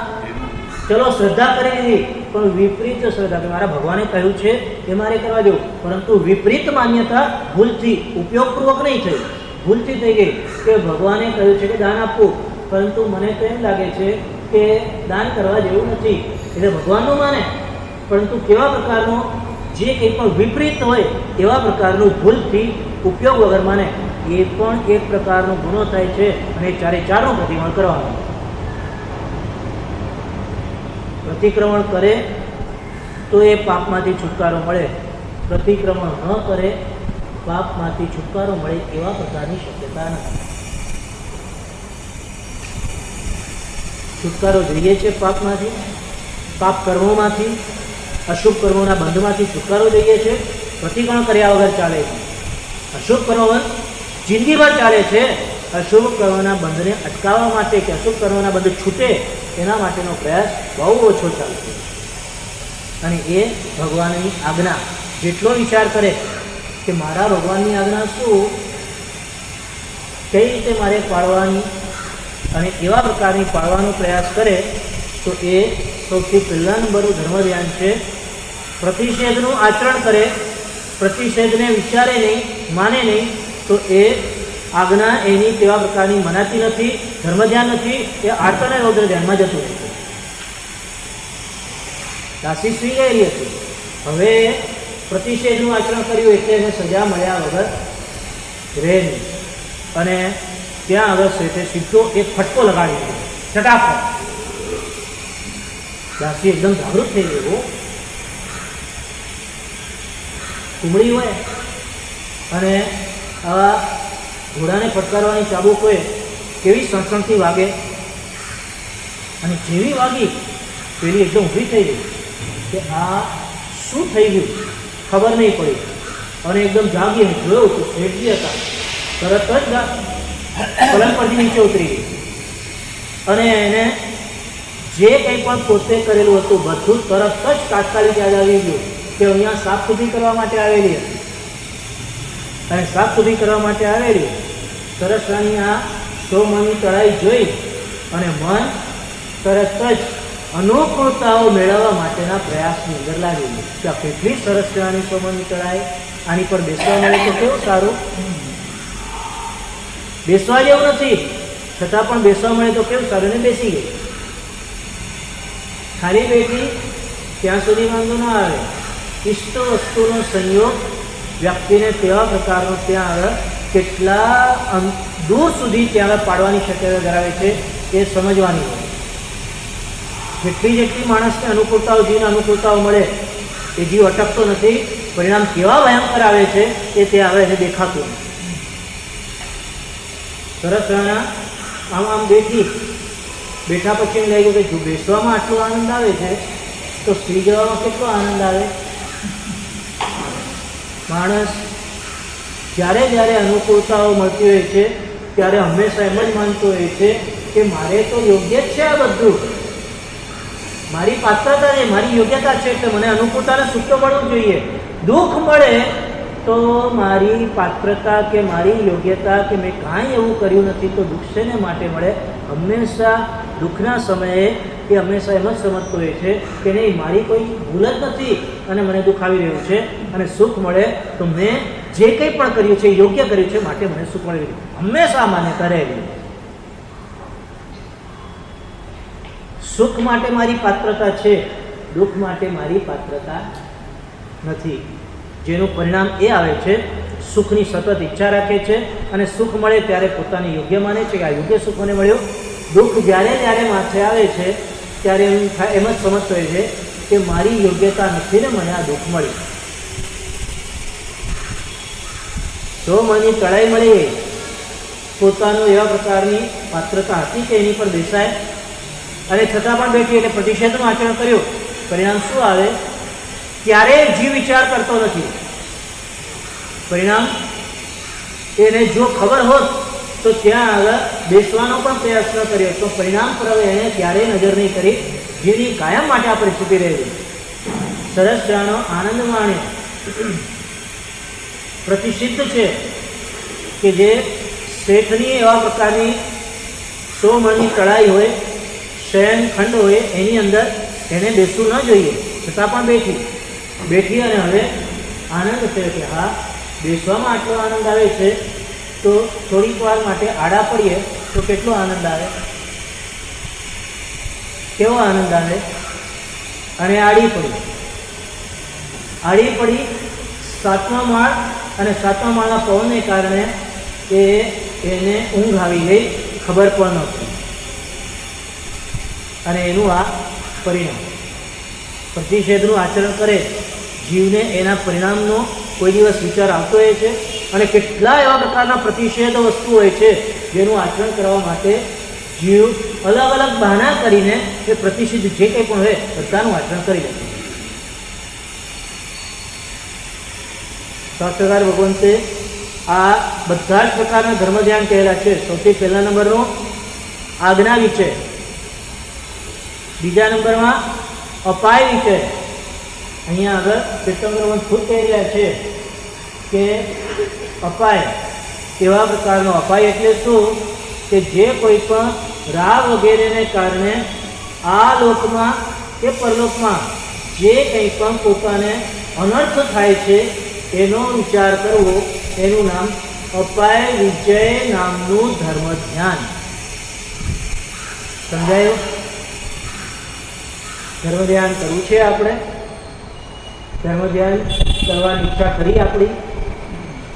ચલો શ્રદ્ધા કરી દીધી પણ વિપરીત શ્રદ્ધા, કે મારા ભગવાને કહ્યું છે એ મારે કરવા દેવું, પરંતુ વિપરીત માન્યતા ભૂલથી, ઉપયોગપૂર્વક નહીં થઈ, ભૂલથી થઈ ગઈ કે ભગવાને કહ્યું છે કે દાન આપવું, પરંતુ મને તો એમ લાગે છે કે દાન કરવા જેવું નથી, એટલે ભગવાનનું માને પરંતુ કેવા પ્રકારનો જે કંઈ પણ વિપરીત હોય એવા પ્રકારનું ભૂલથી ઉપયોગ વગર માને, એ પણ એક પ્રકારનો ગુનો થાય છે. અને 4નું પ્રતિક્રમણ કરવાનું. પ્રતિક્રમણ કરે તો એ પાપમાંથી છુટકારો મળે, પ્રતિક્રમણ ન કરે પાપમાંથી છુટકારો મળે એવા પ્રકારની શક્યતા નથી. છુટકારો જોઈએ છે પાપમાંથી, પાપ કર્મોમાંથી, અશુભ કર્મોના બંધમાંથી છુટકારો જોઈએ છે. પ્રતિક્રમણ કર્યા વગર ચાલે છે. અશુભ કર્મો જિંદગીભર ચાલે છે. અશુભ કર્મોના બંધને અટકાવવા માટે કે અશુભ કર્મોના બંધ છૂટે એના માટેનો પ્રયાસ બહુ ઓછો ચાલે છે. અને એ ભગવાનની આજ્ઞા જેટલો વિચાર કરે કે મારા ભગવાનની આજ્ઞા શું, કઈ રીતે મારે પાળવાની, અને એવા પ્રકારની પાળવાનો પ્રયાસ કરે તો એ સૌથી પહેલા નંબરનું ધર્મ ધ્યાન છે. પ્રતિષેધનું આચરણ કરે, પ્રતિષેધને વિચારે નહીં, માને નહીં, તો એ આજ્ઞા એની તેવા પ્રકારની મનાતી નથી, ધર્મ ધ્યાન નથી, એ આર્ત અને રૌદ્ર ધ્યાનમાં જતું રહે છે. દાસી સુઈ ગયેલી હતી, હવે પ્રતિષેધનું આચરણ કર્યું એટલે એને સજા મળ્યા વગર રહે નહીં, અને ત્યાં આગળ શેઠે સીધો એક ફટકો લગાડી દીધો, ફટાફટ. દાસી એકદમ જાગૃત થઈ ગયો. કુમળી હોય અને આવા ઘોડાને ફટકારવાની ચાબુક હોય કેવી સણસણથી વાગે, અને જેવી વાગી પેલી એકદમ ઊભી થઈ ગઈ કે આ શું થઈ ગયું ખબર નહીં પડી, અને એકદમ જાગી જોયું તો શેઠજી હતા, તરત જ પલંગ પરથી નીચે ઉતરી ગઈ, અને એને જે કંઈ પણ પોતે કરેલું હતું બધું તરત જ તાત્કાલિક યાદ આવી ગયું કે અહીંયા સાફ સુધી કરવા માટે આવેલી હતી. અને સાફ સુધી કરવા માટે આવેલી સરસરાની આ 100 મણની તળાઈ જોઈ અને મન તરત જ અનુકૂળતાઓ મેળવવા માટેના પ્રયાસની અંદર લાગી ગયું કે આ કેટલી સરસ કહેવાની 100 મણની તળાઈ, આની પર બેસવા મળે તો કેવું સારું. બેસવા જેવું નથી છતાં પણ બેસવા મળે તો કેવું સારું, ને બેસી ગઈ. ખાલી બેઠી ત્યાં સુધી વાંધો ન આવે, ઇષ્ટ વસ્તુનો સંયોગ વ્યક્તિને તેવા પ્રકારનો ત્યાં આગળ કેટલા દૂર સુધી ત્યાં આગળ પાડવાની શક્યતા ધરાવે છે એ સમજવાની હોય. જેટલી માણસને અનુકૂળતાઓ, જીવને અનુકૂળતાઓ મળે એ જીવ અટકતો નથી, પરિણામ કેવા ભયંકર આવે છે એ ત્યાં આગળ એને દેખાતું નથી. સરસ આમ બેઠા પછી એમ લાગ્યું કે જો બેસવામાં આટલો આનંદ આવે છે તો સ્ત્રી જવામાં કેટલો આનંદ આવે. માણસ જ્યારે અનુકૂળતાઓ મળતી હોય છે ત્યારે હંમેશા એમ જ માનતો હોય છે કે મારે તો યોગ્ય જ છે, આ બધું મારી પાત્રતા ને મારી યોગ્યતા છે, એટલે મને અનુકૂળતાને સુખ તો મળવું જોઈએ. દુઃખ મળે તો મારી પાત્રતા કે મારી યોગ્યતા કે મેં કાંઈ એવું કર્યું નથી તો દુઃખ શેને માટે મળે. હંમેશા દુઃખના સમયે એ હંમેશા એમ જ સમજતો હોય છે કે નહીં, મારી કોઈ ભૂલ જ નથી અને મને દુઃખ આવી રહ્યું છે, અને સુખ મળે તો મેં જે કંઈ પણ કર્યું છે યોગ્ય કર્યું છે માટે મને સુખ મળી રહ્યું. હંમેશા માન્યતા રહેલી. સુખ માટે મારી પાત્રતા છે, દુઃખ માટે મારી પાત્રતા નથી. જેનું પરિણામ એ આવે છે, સુખની સતત ઈચ્છા રાખે છે અને સુખ મળે ત્યારે પોતાને યોગ્ય માને છે કે આ યોગ્ય સુખ મને મળ્યો. દુઃખ જ્યારે માથે આવે છે ત્યારે એમ જ સમજતો હોય છે કે મારી યોગ્યતા નથી ને મને આ દુઃખ મળ્યું. જો મનની તળાઈ મળી ગઈ, પોતાનું એવા પ્રકારની પાત્રતા હતી કે એની પર બેસાય અને છતાં પણ બેઠી એટલે પ્રતિષેધનું આચરણ કર્યું. પરિણામ શું આવે? ક્યારેય જીવ વિચાર કરતો નથી. પરિણામ એને જો ખબર હોત તો ત્યાં આગળ બેસવાનો પણ પ્રયાસ ન કર્યો તો પરિણામ પર એને ક્યારેય નજર નહીં કરી. જીવની કાયમ માટે આ પરિસ્થિતિ રહેલી. સરસ જાણો, આનંદ માણ્યો. પ્રતિષિદ્ધ છે કે જે શેઠની એવા પ્રકારની 100 મણની કળાઈ હોય, શયનખંડ હોય, એની અંદર એને બેસવું ન જોઈએ, છતાં પણ બેઠી અને હવે આનંદ છે કે હા, બેસવામાં આટલો આનંદ આવે છે તો થોડીક વાર માટે આડા પડીએ તો કેટલો આનંદ આવે, કેવો આનંદ આવે. અને આડી પડી 7મા માળ અને 7મા માળના પવનને કારણે એને ઊંઘ આવી ગઈ, ખબર પણ નહોતી. અને એનું આ પરિણામ. પ્રતિષેધનું આચરણ કરે જીવને એના પરિણામનો કોઈ દિવસ વિચાર આવતો હોય છે. અને કેટલા એવા પ્રકારના પ્રતિષેધ વસ્તુ હોય છે જેનું આચરણ કરવા માટે જીવ અલગ અલગ બહાના કરીને એ પ્રતિષેધ જે કંઈ પણ હોય બધાનું આચરણ કરી લે. શાસ્ત્રકાર ભગવંતે આ બધા જ પ્રકારના ધર્મ ધ્યાન કહેલા છે. સૌથી પહેલા નંબરનો આજ્ઞા વિશે, બીજા નંબરમાં અપાય વિશે. અહીંયા આગળ તીર્થંકર ભગવંત ખુદ કહી રહ્યા છે કે અપાય કેવા પ્રકારનો અપાય એટલે શું કે જે કોઈ પણ રાગ વગેરેને કારણે આ લોકમાં કે પરલોકમાં જે કંઈ પણ પોતાને અનર્થ થાય છે એનો વિચાર કરવો, એનું નામ અપાય વિજય નામનું ધર્મ ધ્યાન. સમજાયું? ધર્મ ધ્યાન કરવું છે આપણે. ધર્મ ધ્યાન કરવાની ઈચ્છા કરી આપણી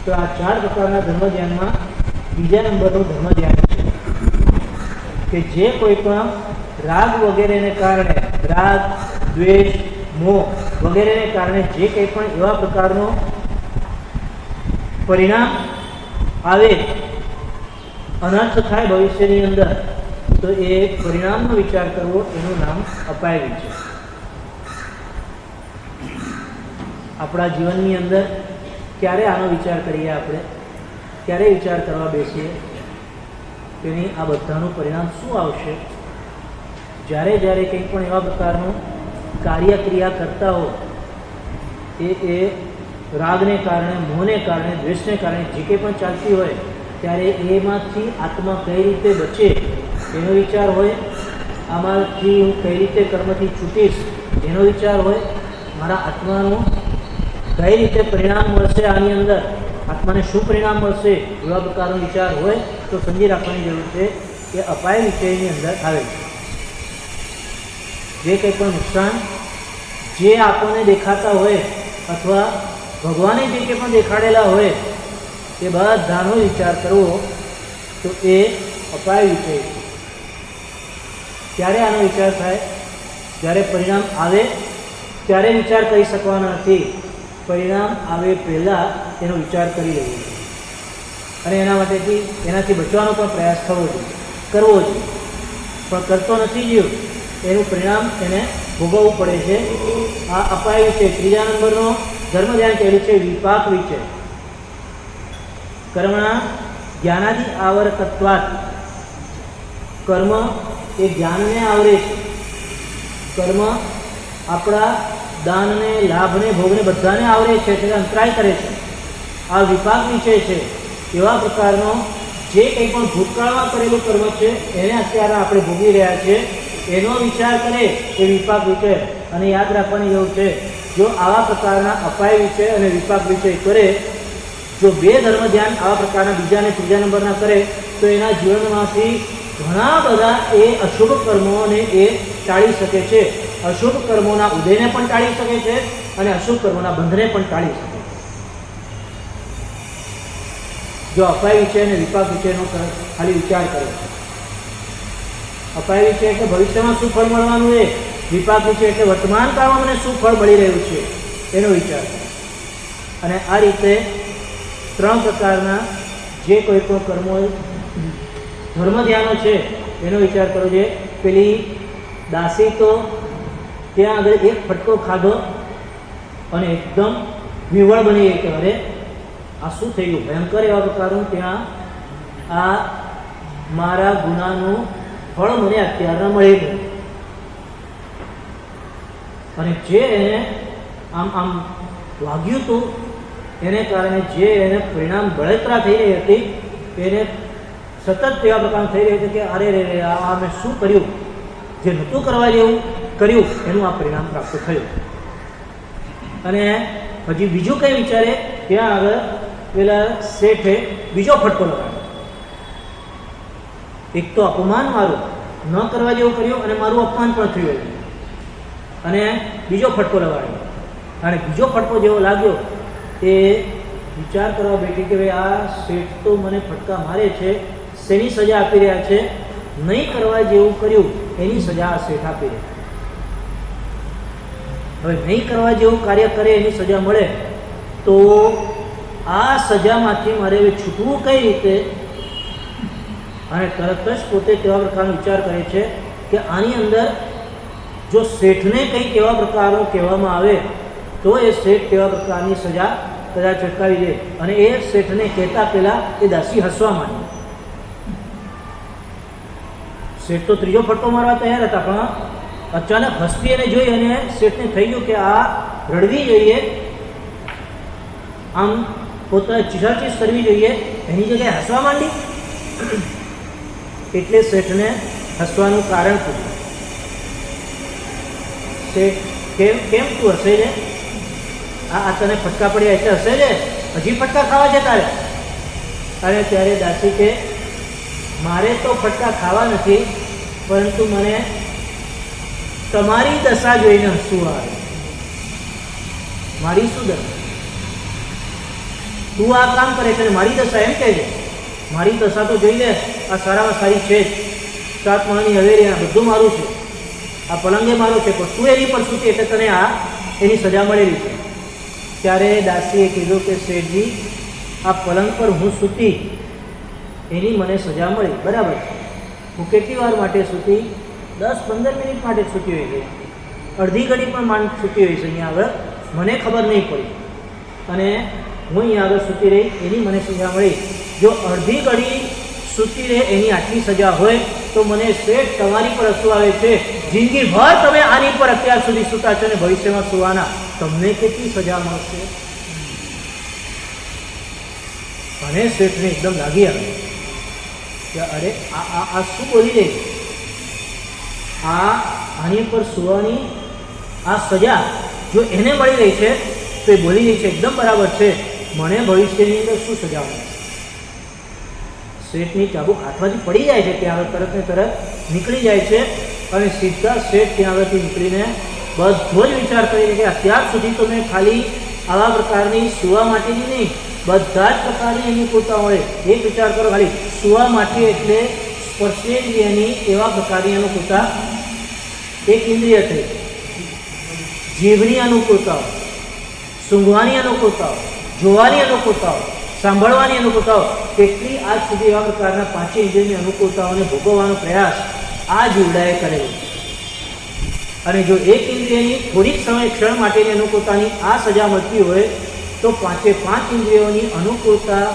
તો આ 4 પ્રકારના ધર્મ ધ્યાનમાં બીજા નંબરનું ધર્મ ધ્યાન છે કે જે કોઈ પણ રાગ વગેરેને કારણે, રાગ, દ્વેષ, મોહ વગેરેને કારણે જે કંઈ પણ એવા પ્રકારનો પરિણામ આવે, અનર્થ થાય ભવિષ્યની અંદર, તો એ પરિણામનો વિચાર કરવો, એનું નામ અપાય છે. આપણા જીવનની અંદર ક્યારે આનો વિચાર કરીએ આપણે, ક્યારે વિચાર કરવા બેસીએ તેની આ બધાનું પરિણામ શું આવશે? જ્યારે કંઈ પણ એવા પ્રકારનું કાર્ય ક્રિયા કરતા હો, એ રાગને કારણે, મોહને કારણે, દ્વેષને કારણે જે કંઈ પણ ચાલતી હોય ત્યારે એમાંથી આત્મા કઈ રીતે બચે એનો વિચાર હોય. આમાંથી હું કઈ રીતે કર્મથી છૂટીશ એનો વિચાર હોય. મારા આત્માનું કઈ રીતે પરિણામ મળશે, આની અંદર આત્માને શું પરિણામ મળશે એવા પ્રકારનો વિચાર હોય તો સમજી રાખવાની જરૂર છે કે અપાય વિષયની અંદર આવે છે. જે કંઈ પણ નુકસાન જે આપણને દેખાતા હોય અથવા ભગવાને જે કંઈ પણ દેખાડેલા હોય એ બધાનો વિચાર કરવો તો એ અપાય વિષય છે. ત્યારે આનો વિચાર થાય જ્યારે પરિણામ આવે ત્યારે વિચાર કરી શકવાના નથી. પરિણામ આવે પહેલાં એનો વિચાર કરી લેવો જોઈએ અને એનાથી બચવાનો પણ પ્રયાસ કરવો જોઈએ. પણ કરતો નથી જીવ, એનું પરિણામ એને ભોગવવું પડે છે. આ અપાય વિશે. ત્રીજા નંબરનો ધર્મ ધ્યાન કહેલું છે વિપાક વિશે. કર્મણા જ્ઞાનાદિ આવરકત્વાત. કર્મ એ જ્ઞાનને આવરે છે. કર્મ આપણા દાનને, લાભને, ભોગને બધાને આવરે છે, એટલે અંતરાય કરે છે. આ વિપાક વિષય છે. એવા પ્રકારનો જે કંઈ પણ ભૂતકાળમાં કરેલું કર્મ છે એને અત્યારે આપણે ભોગવી રહ્યા છીએ એનો વિચાર કરે એ વિપાક વિષય. અને યાદ રાખવાની જરૂર છે, જો આવા પ્રકારના અપાય વિષય અને વિપાક વિષય કરે, જો 2 ધર્મ ધ્યાન આવા પ્રકારના બીજા અને ત્રીજા નંબરના કરે તો એના જીવનમાંથી ઘણા બધા એ અશુભ કર્મોને એ ટાળી શકે છે. અશુભ કર્મોના ઉદયને પણ ટાળી શકે છે અને અશુભ કર્મોના બંધને પણ ટાળી શકે છે. જો અપાય વિષય અને વિપાક વિષયનો ખાલી વિચાર કરે, અપાય વિષય એટલે ભવિષ્યમાં શું ફળ મળવાનું છે, વિપાક વિષય એટલે વર્તમાન કાળમાં મને શું ફળ મળી રહ્યું છે એનો વિચાર કરે. અને આ રીતે 3 પ્રકારના જે કોઈ પણ કર્મો ધર્મ ધ્યાનો છે એનો વિચાર કરવો છે. પેલી દાસી તો ત્યાં આગળ એક ફટકો ખાધો અને એકદમ વિવળ બની ગઈ કે અરે આ શું થઈ ગયું, ભયંકર એવા પ્રકારનું ત્યાં આ મારા ગુનાનું ફળ મને અત્યારના મળી ગયું. અને જે એને આમ વાગ્યું હતું એને કારણે જે એને પરિણામ બળતરા થઈ રહી હતી એને સતત તેવા પ્રકારનું થઈ રહ્યું હતું કે અરે રે આ મેં શું કર્યું, જે નહોતું કરવા જેવું કર્યું એનું આ પરિણામ પ્રાપ્ત થયું. અને હજી બીજું કંઈ વિચારે ત્યાં આગળ પેલા શેઠે બીજો ફટકો લગાડ્યો. એક તો અપમાન મારું ન કરવા જેવું કર્યું અને મારું અપમાન પણ થયું અને બીજો ફટકો લગાડ્યો. અને બીજો ફટકો જેવો લાગ્યો એ વિચાર કરવા બેઠી કે ભાઈ આ શેઠ તો મને ફટકા મારે છે, શેની સજા આપી રહ્યા છે, નહીં કરવા જેવું કર્યું એની સજા આ શેઠ આપી રહ્યા. હવે નહીં કરવા જેવું કાર્ય કરે એની સજા મળે તો આ સજામાંથી મારે હવે છૂટવું કઈ રીતે? અને તરત જ પોતે કેવા પ્રકારનો વિચાર કરે છે કે આની અંદર જો શેઠને કંઈક એવા પ્રકારો કહેવામાં આવે તો એ શેઠ કેવા પ્રકારની સજા કદાચ ચટકાવી દે. અને એ શેઠને કહેતા પહેલાં એ દાસી હસવા માંડી. શેઠ તો ત્રીજો ફટકો મારવા તૈયાર હતા પણ અચાનક હસતી એને જોઈ અને શેઠને થઈ ગયું કે આ રડવી જોઈએ, આમ પોતાને ચીસાચીસ કરવી જોઈએ, એની જગ્યાએ હસવા માંડી. એટલે શેઠને હસવાનું કારણ પૂછ્યું. શેઠ કેમ તું હસે છે? આ તને ફટકા પડ્યા એટલે હસે છે? હજી ફટકા ખાવા છે તારે? અને ત્યારે દાસી કે મારે તો ફટકા ખાવા નથી, પરંતુ મને તમારી દશા જોઈને હસવું આવે. મારી શું દશા? તું આ કામ કરે છે મારી દશા એમ કહે છે? મારી દશા તો જોઈ લે, આ સારામાં સારી છે જ, 7 માળની હવેલી, બધું મારું છે, આ પલંગે મારું છે, પણ તું એની પર સૂતી એટલે તને આ એની સજા મળેલી છે. ત્યારે દાસીએ કીધું કે શેઠજી આ પલંગ પર હું સૂતી એની મને સજા મળી, બરાબર છે. હું કેટલી વાર માટે સૂતી? 10-15 મિનિટ માટે સૂતી હોય ગઈ, અડધી ઘડી પણ માંડ સૂતી હોય છે અહીંયા આગળ, મને ખબર નહીં પડી અને હું અહીંયા આગળ સૂતી રહી એની મને સજા મળી. જો અડધી ઘડી સૂતી રહે એની આટલી સજા હોય તો મને શેઠ તમારી પર હસવું આવે છે. જિંદગીભર તમે આની પર અત્યાર સુધી સૂતા છો અને ભવિષ્યમાં સુવાના, તમને કેટલી સજા મળશે? અને શેઠને એકદમ લાગી આવે કે અરે આ શું બોલી રહી? આની પર સુવાની આ સજા જો એને મળી રહી છે તો એ બોલી રહી છે એકદમ બરાબર છે, મને ભવિષ્યની અંદર શું સજા મળે? શેઠની ચાબુક હાથમાંથી પડી જાય છે, ત્યાં આગળ તરત ને તરત નીકળી જાય છે અને સીધા શેઠ ત્યાં આગળથી નીકળીને બધો જ વિચાર કરીને કે અત્યાર સુધી તો મેં ખાલી આવા પ્રકારની સુવા માટેની નહીં, બધા જ પ્રકારની અનુકૂળતા મળે. એક વિચાર કરો, ખાલી સુવા માટે એટલે સ્પર્શેન્દ્રિયની એવા પ્રકારની અનુકૂળતા એક ઇન્દ્રિય થઈ, જીભની અનુકૂળતાઓ, સૂંઘવાની અનુકૂળતાઓ, જોવાની અનુકૂળતાઓ, સાંભળવાની અનુકૂળતાઓ, કેટલી આજ સુધી એવા પ્રકારના 5 ઇન્દ્રિયની અનુકૂળતાઓને ભોગવવાનો પ્રયાસ આ જીવડાએ કરેલો. અને જો એક ઇન્દ્રિયની થોડીક સમય ક્ષણ માટેની અનુકૂળતાની આ સજા મળતી હોય તો 5 ઇન્દ્રિયોની અનુકૂળતા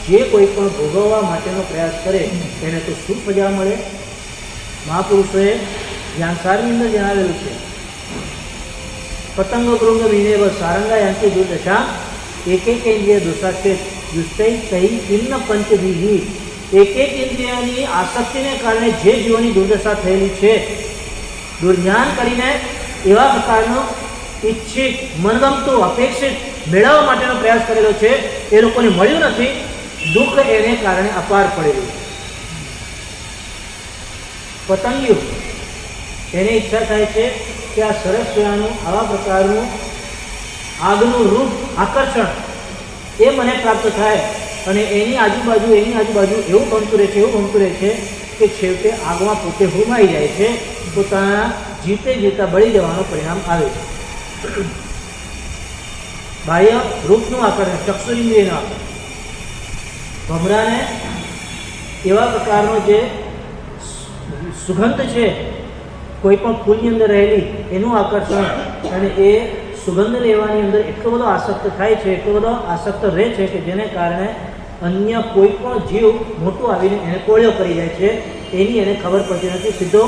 જે કોઈ પણ ભોગવવા માટેનો પ્રયાસ કરે એને તો શું સજા મળે? મહાપુરુષોએ જ્ઞાનસારની અંદર જણાવેલું છે, પતંગ ગૃંગ વિનેવ સારંગા યાંતિ દુર્દશા એક ઇન્દ્રિય દોષા છે દુષ્ટૈ તૈ કિન્ન પંચભીહી. એક ઇન્દ્રિયની આસક્તિને કારણે જે જીવોની દુર્દશા થયેલી છે, દુર્ધ્યાન કરીને એવા પ્રકારનો ઈચ્છિત, મનગમતું, અપેક્ષિત મેળવવા માટેનો પ્રયાસ કરેલો છે, એ લોકોને મળ્યું નથી, દુઃખ એને કારણે અપાર પડેલું. પતંગિયું એને ઈચ્છા થાય છે કે આ સરસ્વતીનું આવા પ્રકારનું આગનું રૂપ આકર્ષણ એ મને પ્રાપ્ત થાય અને એની આજુબાજુ એવું બનતું રહે છે કે છેવટે આગમાં પોતે હુમાઈ જાય છે, પોતાના જીવતા બળી જવાનું પરિણામ આવે છે. બાહ્ય રૂપનું આકર્ષણ, ચક્ષુરિન્દ્રિયનું આકર્ષણ. ભમરાને એવા પ્રકારનો જે સુગંધ છે કોઈ પણ ફૂલની અંદર રહેલી એનું આકર્ષણ, અને એ સુગંધ લેવાની અંદર એટલો બધો આસક્ત થાય છે, એટલો બધો આસક્ત રહે છે કે જેને કારણે અન્ય કોઈ પણ જીવ મોટું આવીને એને કોળિયો કરી જાય છે, એની એને ખબર પડતી નથી. સીધો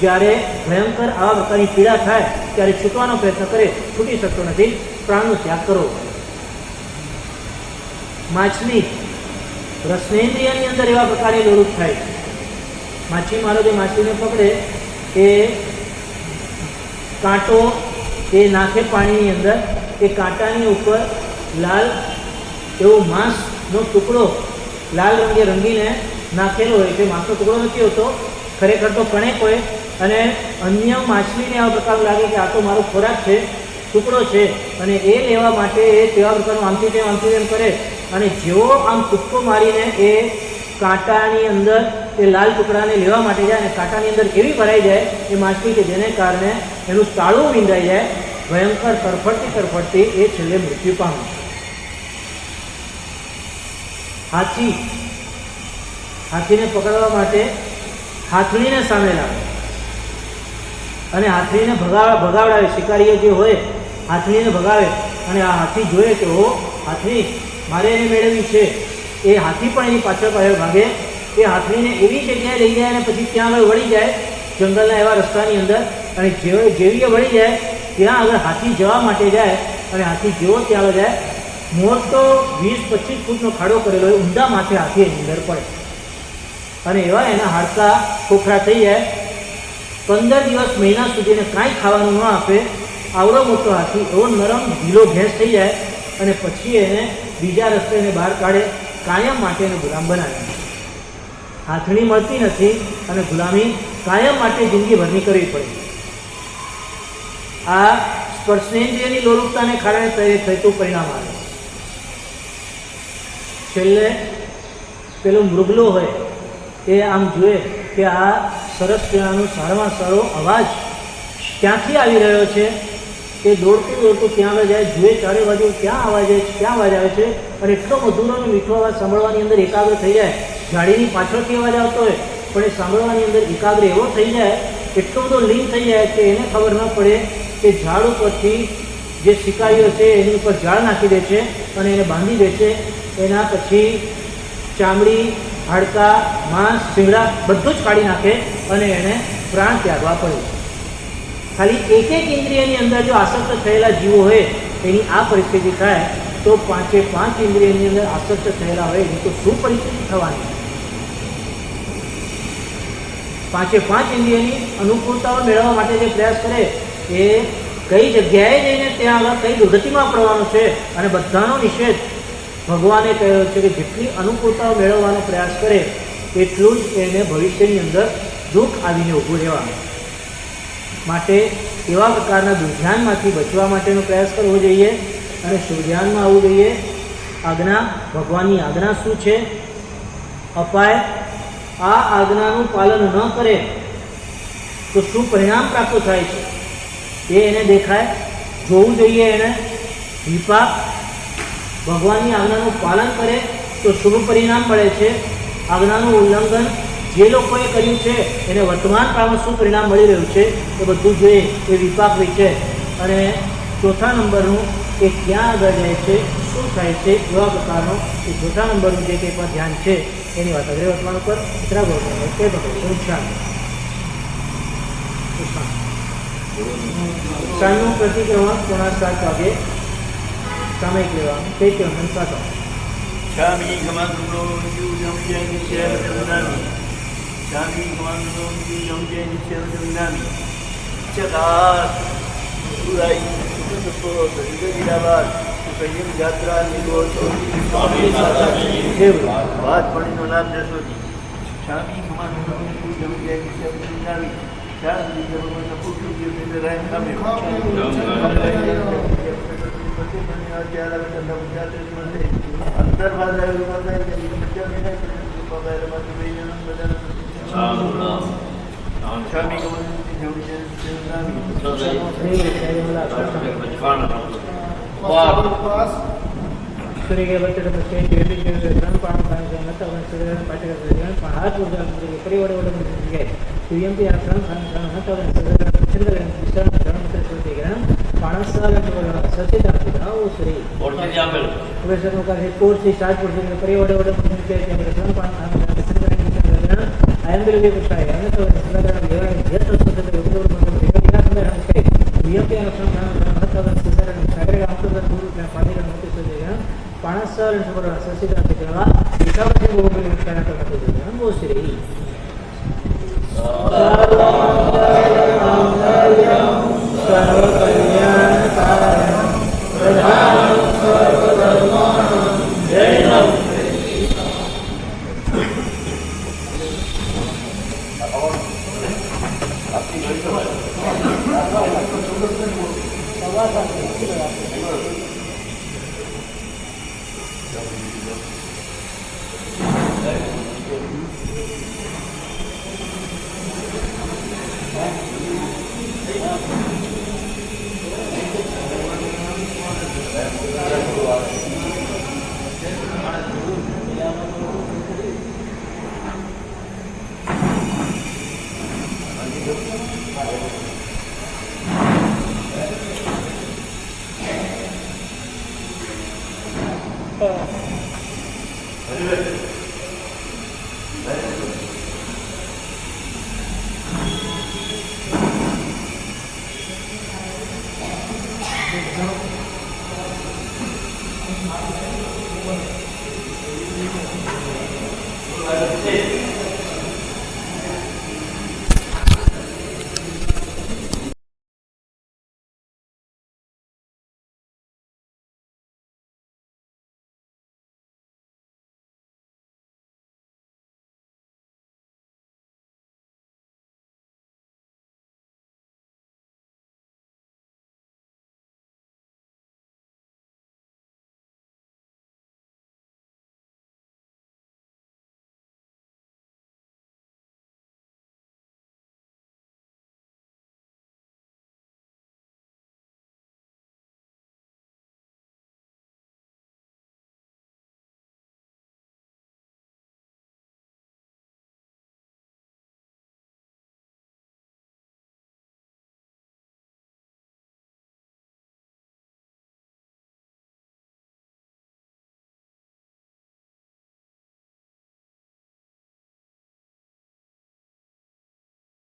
જ્યારે ભયંકર આવા પ્રકારની પીડા થાય ત્યારે છૂટવાનો પ્રયત્ન કરે, છૂટી શકતો નથી, પ્રાણનો ત્યાગ કરો. માછલી રસનેન્દ્રિયની અંદર એવા પ્રકારની લોલુપ થાય છે. માછીમારો જે માછલીને પકડે એ કાંટો એ નાખે પાણીની અંદર, એ કાંટાની ઉપર લાલ એવો માંસનો ટુકડો લાલ રંગે રંગીને નાખેલો હોય છે. માંસનો ટુકડો નથી હોતો, ખરેખર તો કણેક હોય, અને અન્ય માછલીને આવા પ્રકારનું લાગે કે આ તો મારો ખોરાક છે, ટુકડો છે, અને એ લેવા માટે એ તેવા પ્રકારનું આમથી તેમ કરે, અને જેવો આમ કૂદકો મારીને એ કાંટાની અંદર એ લાલ ટુકડાને લેવા માટે જાય અને કાંટાની અંદર એવી ભરાઈ જાય એ માછલી કે જેને કારણે એનું તાળું વિંધાઈ જાય, ભયંકર તરફડતી એ છેલ્લે મૃત્યુ પામે. હાથીને પકડવા માટે હાથણીને સામે લાવે અને હાથણીને ભગાવડાવે. શિકારીઓ જે હોય હાથણીને ભગાવે, અને આ હાથી જોઈએ કે હો હાથણી મારે એને મેળવવી છે, એ હાથી પણ એની પાછળ ભાગે. એ હાથણીને એવી જગ્યાએ લઈ જાય અને પછી ત્યાં આગળ વળી જાય જંગલના એવા રસ્તાની અંદર, અને જેવી એ વળી જાય ત્યાં આગળ હાથી જવા માટે જાય, અને હાથી જેવો ત્યાં આગળ જાય મોટો 20-25 ફૂટનો ખાડો કરેલો હોય, ઊંડા માથે હાથી એની અંદર પડે અને એવા એના હાડકા ખોખરા થઈ જાય. 15 દિવસ મહિના સુધીને કાંઈ ખાવાનું ન આપે, આવડો મોટો હાથી એવો નરમ ઢીલો ભેંસ થઈ જાય, અને પછી એને બીજા રસ્તે એને બહાર કાઢે, કાયમ માટે એને ગુલામ બનાવે. હાથણી મળતી નથી અને ગુલામી કાયમ માટે જિંદગીભરની કરવી પડે. આ સ્પર્શેન્દ્રિયની લોલુપતાને કારણે થતું પરિણામ આવે. છેલ્લે પેલો મૃગલો હોય એ આમ જુએ કે આ સરસ પીણાનો સારામાં સારો અવાજ ક્યાંથી આવી રહ્યો છે, એ દોડતું ત્યાં આગળ જાય, જુએ ચારે બાજુ ક્યાં અવાજ આવે છે, અને એટલો મધુર અને મીઠો અવાજ સાંભળવાની અંદર એકાગ્ર થઈ જાય. ગાડીની પાછળથી અવાજ આવતો હોય પણ એ સાંભળવાની અંદર એકાગ્ર એવો થઈ જાય, એટલો બધો લીન થઈ જાય કે એને ખબર ન પડે કે ઝાડ ઉપરથી જે શિકારીઓ છે એની ઉપર ઝાડ નાખી દે છે અને એને બાંધી દે છે. એના પછી ચામડી, હાડકા, માંસ, શીંગડા બધું જ કાઢી નાખે અને એને પ્રાણ ત્યાગવા પડે. ખાલી એક ઇન્દ્રિયની અંદર જો આસક્ત થયેલા જીવો હોય એની આ પરિસ્થિતિ થાય તો 5 ઇન્દ્રિયની અંદર આસક્ત થયેલા હોય એની તો શું પરિસ્થિતિ થવાની? 5 ઇન્દ્રિયની અનુકૂળતાઓ મેળવવા માટે જે પ્રયાસ કરે એ કઈ જગ્યાએ જઈને ત્યાં આગળ કઈ દુર્ગતિમાં પડવાનો છે, અને બધાનો નિષેધ ભગવાને કહ્યો છે કે જેટલી અનુકૂળતાઓ મેળવવાનો પ્રયાસ કરે એટલું જ એને ભવિષ્યની અંદર દુઃખ આવીને ઊભું રહેવાનું. માટે એવા પ્રકારના દુર્ધ્યાનમાંથી બચવા માટેનો પ્રયાસ કરવો જોઈએ અને શુભધ્યાનમાં આવવું જોઈએ. આજ્ઞા, ભગવાનની આજ્ઞા શું છે, અપાય, આ આજ્ઞાનું પાલન ન કરે તો શું પરિણામ પ્રાપ્ત થાય છે એ એને દેખાય, જોવું જોઈએ. એને વિપાક, ભગવાનની આજ્ઞાનું પાલન કરે તો શુભ પરિણામ મળે છે. આજ્ઞાનું ઉલ્લંઘન જે લોકોએ કર્યું છે એને વર્તમાન કાળમાં શું પરિણામ મળી રહ્યું છે એ બધું જોઈએ, એ વિપાક વિશે. અને ચોથા નંબરનું એ ક્યાં આગળ જાય છે, શું થાય છે, એવા પ્રકારનો એ ચોથા નંબરનું જે કંઈ પણ ધ્યાન છે એની વાત અગ્રે વર્તમાન ઉપર ઉતરાગો તે ભગવાન સાંજનું પ્રતિક્રમણ 7:15 વાગે સામયિક લેવાનું તે ક્રમણ સાથે Shami Kamandro, you young Jenny Shell Nami. Shami Kamandro, you young Jenny Shell Nami. Chakar, Urai, Gidavad, Payim Jatra, Nigoto, What Panino Lab Jasodi. Shami Kamandro, you young Jenny Shell Nami. ત્યાં સુધી કે ભગવાનના પુત્ર જીવને રાય ખામે અંતર सूर्य के बच्चे बच्चे देवी के ग्रहण पाण पाण के मत और सूर्य ने पाठ कर ग्रहण पाण हाथ ऊर्जा के परिवार वडे के टीएमपी आश्रम खान खान मत और सूर्य चंद्र विश्राम ग्रहण मत सूर्य ग्रहण पाणसाल के सचेतन था वो श्री और से जामेल प्रोफेसर का है कोर्स से स्टार्ट कोर्स के परिवार वडे के ग्रहण पाण खान चंद्र ग्रहण आयन बिल के कुछ है तो सूर्य ग्रहण लेवा है तो सूर्य के ऊपर मतलब या अंदर हम के टीएमपी आश्रम खान मत और सूर्य ने सागर गांव के दूर में पानी का मत सूर्य ग्रहण पाणसाल के सचेतन के केला विशाल के वो में कहना करते हैं वो श्री